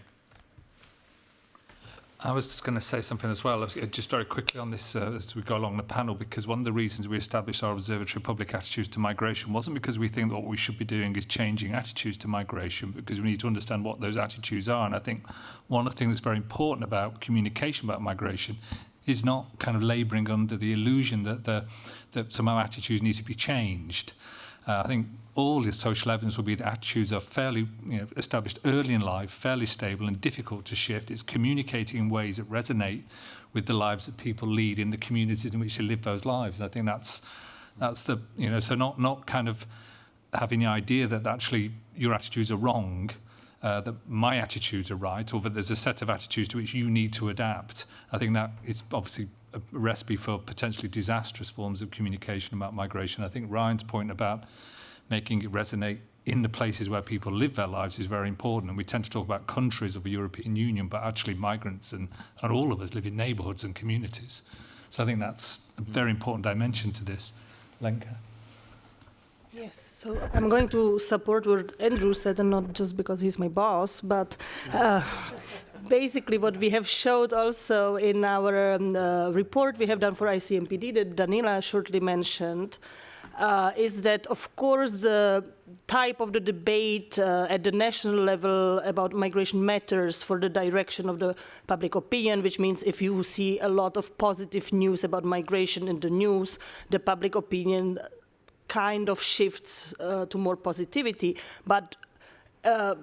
I was just going to say something as well, just very quickly on this as we go along the panel, because one of the reasons we established our Observatory of Public Attitudes to Migration wasn't because we think that what we should be doing is changing attitudes to migration, because we need to understand what those attitudes are. And I think one of the things that's very important about communication about migration is not kind of labouring under the illusion that somehow attitudes need to be changed. I think all the social evidence will be that attitudes are fairly established early in life, fairly stable and difficult to shift. It's communicating in ways that resonate with the lives that people lead in the communities in which they live those lives. And I think that's the, so not kind of having the idea that actually your attitudes are wrong, that my attitudes are right, or that there's a set of attitudes to which you need to adapt. I think that is obviously a recipe for potentially disastrous forms of communication about migration. I think Ryan's point about making it resonate in the places where people live their lives is very important. And we tend to talk about countries of the European Union, but actually migrants and all of us live in neighbourhoods and communities. So I think that's a very important dimension to this. Lenka? Yes, so I'm going to support what Andrew said, and not just because he's my boss, but basically what we have showed also in our report we have done for ICMPD that Danila shortly mentioned, is that, of course, the type of the debate at the national level about migration matters for the direction of the public opinion, which means if you see a lot of positive news about migration in the news, the public opinion kind of shifts to more positivity. But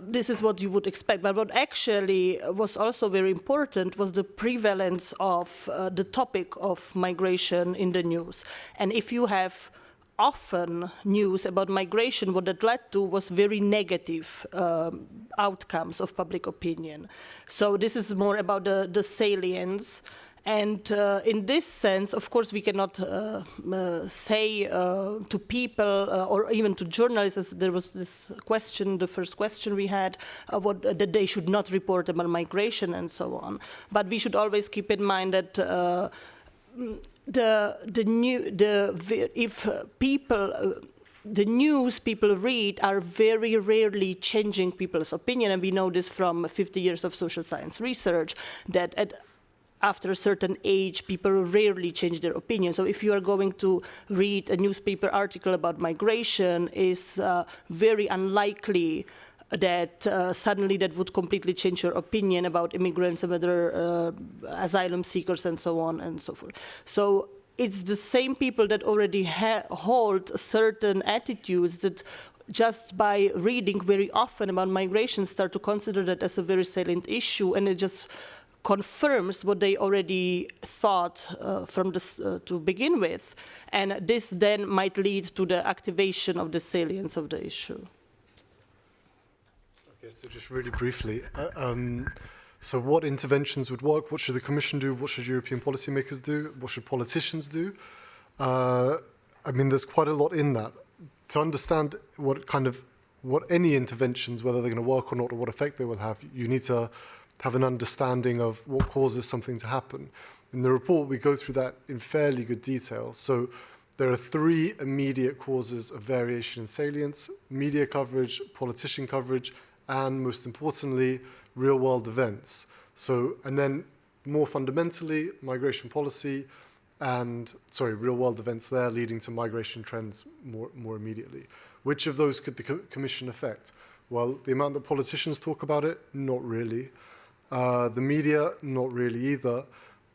this is what you would expect. But what actually was also very important was the prevalence of the topic of migration in the news. And if you have often news about migration, what that led to was very negative outcomes of public opinion. So this is more about the salience. And in this sense, of course, we cannot say to people or even to journalists, as there was this question, the first question we had, that they should not report about migration and so on. But we should always keep in mind that the news people read are very rarely changing people's opinion, and we know this from 50 years of social science research, that after a certain age, people rarely change their opinion. So if you are going to read a newspaper article about migration, it's very unlikely that suddenly that would completely change your opinion about immigrants and whether asylum seekers and so on and so forth. So it's the same people that already hold certain attitudes that just by reading very often about migration start to consider that as a very salient issue, and it just confirms what they already thought from this to begin with, and this then might lead to the activation of the salience of the issue. Okay, so just really briefly, so what interventions would work? What should the Commission do? What should European policymakers do? What should politicians do? I mean, there's quite a lot in that. To understand what any interventions, whether they're going to work or not, or what effect they will have, you need to have an understanding of what causes something to happen. In the report, we go through that in fairly good detail. So there are 3 immediate causes of variation in salience: media coverage, politician coverage, and most importantly, real-world events. So, and then more fundamentally, migration policy and, real-world events there leading to migration trends more immediately. Which of those could the Commission affect? Well, the amount that politicians talk about it, not really. The media, not really either.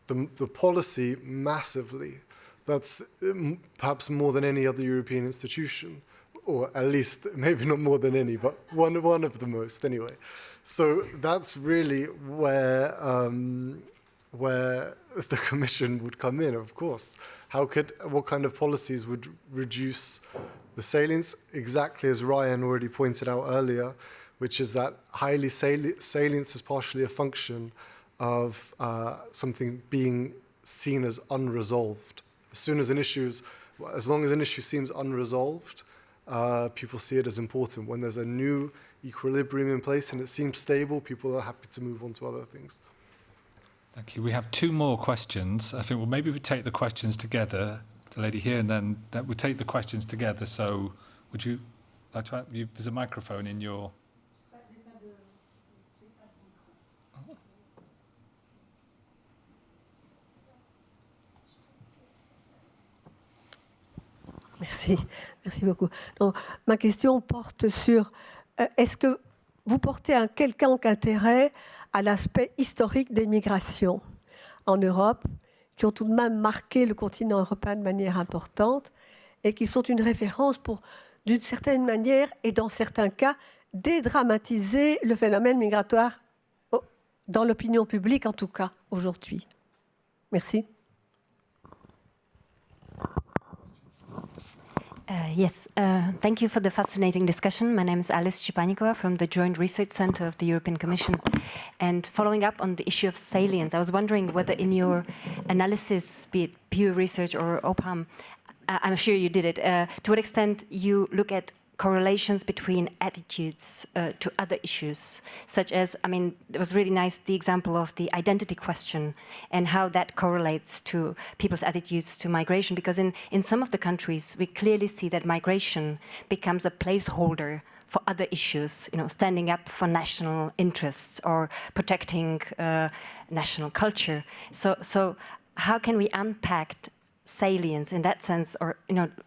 The policy, massively. That's perhaps more than any other European institution, or at least maybe not more than any, but one of the most anyway. So that's really where the Commission would come in, of course. What kind of policies would reduce the salience? Exactly as Ryan already pointed out earlier, which is that highly salience is partially a function of something being seen as unresolved. As long as an issue seems unresolved, people see it as important. When there's a new equilibrium in place and it seems stable, people are happy to move on to other things. Thank you. We have 2 more questions. I think, maybe we take the questions together, the lady here, and then we'll take the questions together. So would you like to, there's a microphone in your... Merci beaucoup. Donc, ma question porte sur est-ce que vous portez un quelconque intérêt à l'aspect historique des migrations en Europe, qui ont tout de même marqué le continent européen de manière importante et qui sont une référence pour, d'une certaine manière et dans certains cas, dédramatiser le phénomène migratoire dans l'opinion publique, en tout cas aujourd'hui. Merci. Yes, thank you for the fascinating discussion. My name is Alice Szczepanikova from the Joint Research Centre of the European Commission. And following up on the issue of salience, I was wondering whether in your analysis, be it PEW Research or OPAM, I'm sure you did it, to what extent you look at correlations between attitudes to other issues, such as, I mean, it was really nice, the example of the identity question and how that correlates to people's attitudes to migration, because in some of the countries, we clearly see that migration becomes a placeholder for other issues, standing up for national interests or protecting national culture. So how can we unpack salience in that sense, or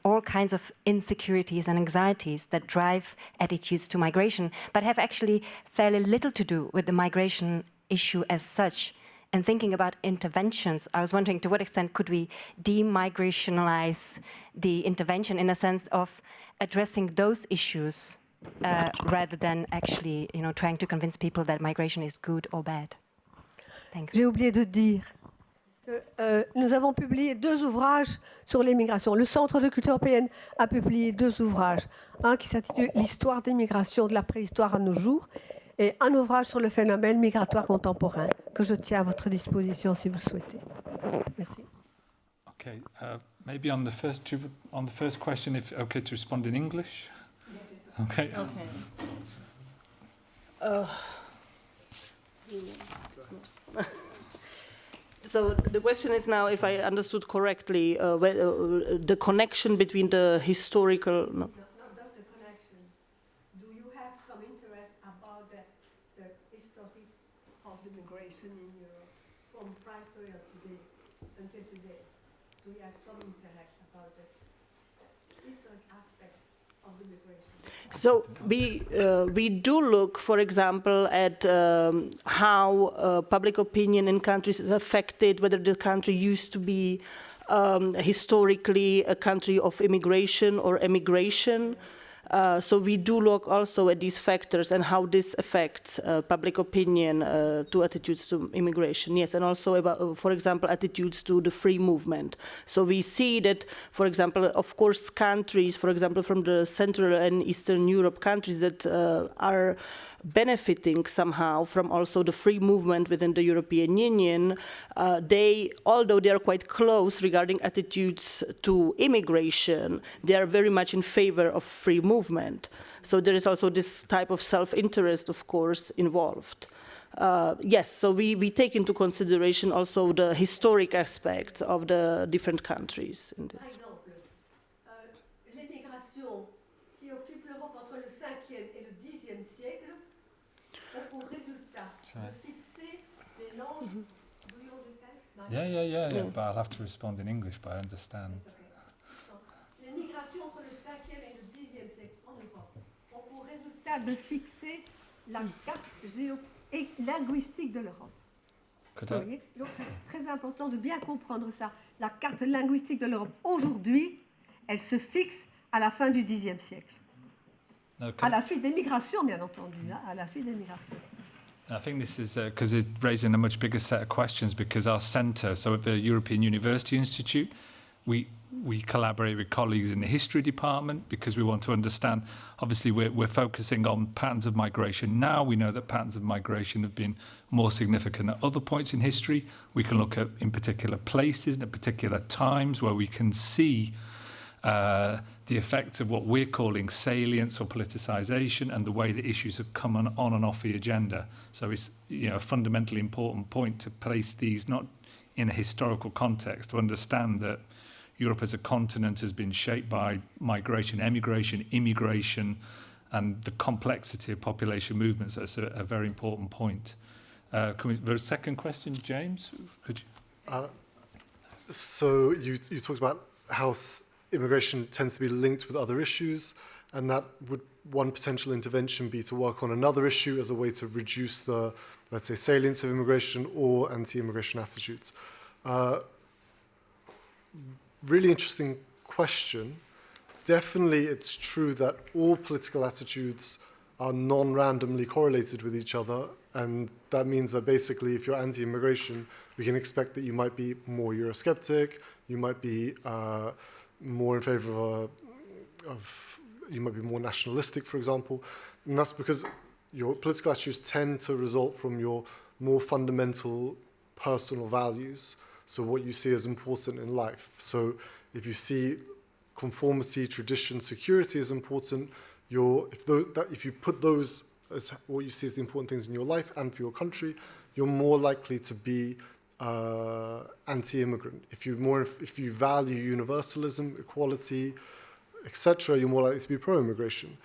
all kinds of insecurities and anxieties that drive attitudes to migration, but have actually fairly little to do with the migration issue as such? And thinking about interventions, I was wondering to what extent could we demigrationalize the intervention in a sense of addressing those issues rather than actually trying to convince people that migration is good or bad. Thanks. J'ai oublié de dire nous avons publié 2 ouvrages sur les migrations. Le Centre de culture européenne a publié 2 ouvrages. Un qui s'intitule « L'histoire des migrations de la préhistoire à nos jours » et un ouvrage sur le phénomène migratoire contemporain que je tiens à votre disposition si vous le souhaitez. Merci. Okay, maybe on the first question, if okay to respond in English. Okay. So the question is now, if I understood correctly, the connection between the historical... No, not the connection. Do you have some interest about the history of the migration in Europe from prehistory until today? Do you have some interest about the historic aspect of the migration? So we do look, for example, at how public opinion in countries is affected, whether the country used to be historically a country of immigration or emigration. So we do look also at these factors and how this affects public opinion to attitudes to immigration. Yes, and also about, for example, attitudes to the free movement. So we see that, for example, of course, countries, for example, from the Central and Eastern Europe countries that are benefiting somehow from also the free movement within the European Union, although they are quite close regarding attitudes to immigration, they are very much in favor of free movement. So there is also this type of self-interest, of course, involved. Yes, so we take into consideration also the historic aspects of the different countries in this. L'émigration qui occupe l'Europe entre le 5e et le 10e siècle ont pour résultat de fixer les langues. Do you understand? Yeah. But I'll have to respond in English, but I understand. Les migrations entre le 5e et le 10e siècle en Europe ont pour résultat de fixer la carte et linguistique de l'Europe. Donc c'est très important de bien comprendre ça. La carte linguistique de l'Europe aujourd'hui, elle se fixe à la fin du Xe siècle. À la suite des migrations, bien entendu, à la suite des migrations. I think this is because it's raising a much bigger set of questions, because our centre, so at the European University Institute, we collaborate with colleagues in the history department because we want to understand. Obviously, we're focusing on patterns of migration now. We know that patterns of migration have been more significant at other points in history. We can look at, in particular places and at particular times where we can see the effects of what we're calling salience or politicisation and the way that issues have come on and off the agenda. So it's a fundamentally important point to place these not in a historical context, to understand that Europe as a continent has been shaped by migration, emigration, immigration, and the complexity of population movements. That's a very important point. The second question, James? Could you? So you talked about how immigration tends to be linked with other issues, and that would one potential intervention be to work on another issue as a way to reduce the, let's say, salience of immigration or anti-immigration attitudes. Really interesting question. Definitely it's true that all political attitudes are non-randomly correlated with each other, and that means that basically if you're anti-immigration, we can expect that you might be more Eurosceptic, you might be more in favor you might be more nationalistic, for example, and that's because your political attitudes tend to result from your more fundamental personal values. So what you see as important in life. So if you see conformity, tradition, security as important, if you put those as what you see as the important things in your life and for your country, you're more likely to be anti-immigrant. If you value universalism, equality, etc., you're more likely to be pro-immigration.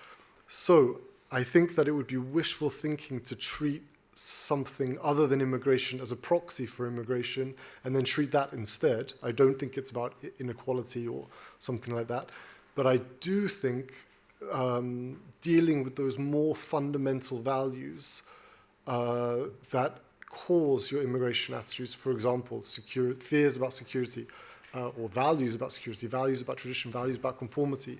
So I think that it would be wishful thinking to treat something other than immigration as a proxy for immigration and then treat that instead. I don't think it's about inequality or something like that. But I do think dealing with those more fundamental values that cause your immigration attitudes, for example, fears about security or values about security, values about tradition, values about conformity.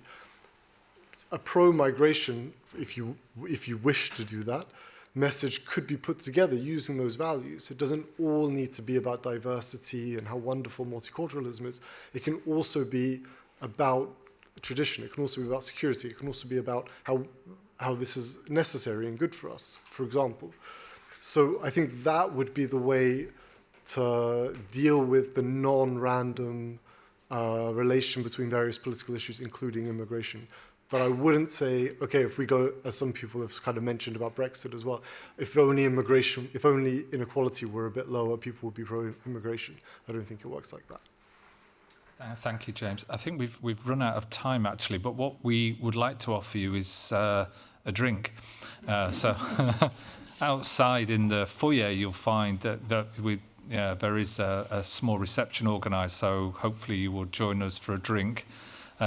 A pro-migration, if you wish to do that, message could be put together using those values. It doesn't all need to be about diversity and how wonderful multiculturalism is. It can also be about tradition. It can also be about security. It can also be about how this is necessary and good for us, for example. So I think that would be the way to deal with the non-random relation between various political issues, including immigration. But I wouldn't say, okay, if we go, as some people have kind of mentioned about Brexit as well, if only inequality were a bit lower, people would be pro-immigration. I don't think it works like that. Thank you, James. I think we've run out of time, actually, but what we would like to offer you is a drink. So outside in the foyer, you'll find that there is a small reception organised, so hopefully you will join us for a drink.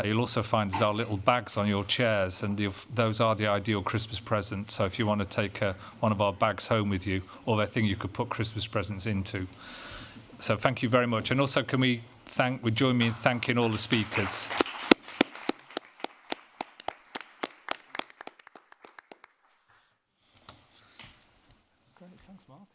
You'll also find our little bags on your chairs, and those are the ideal Christmas present. So if you want to take one of our bags home with you, or that thing you could put Christmas presents into. So thank you very much. And also, would join me in thanking all the speakers. Great, thanks, Mark.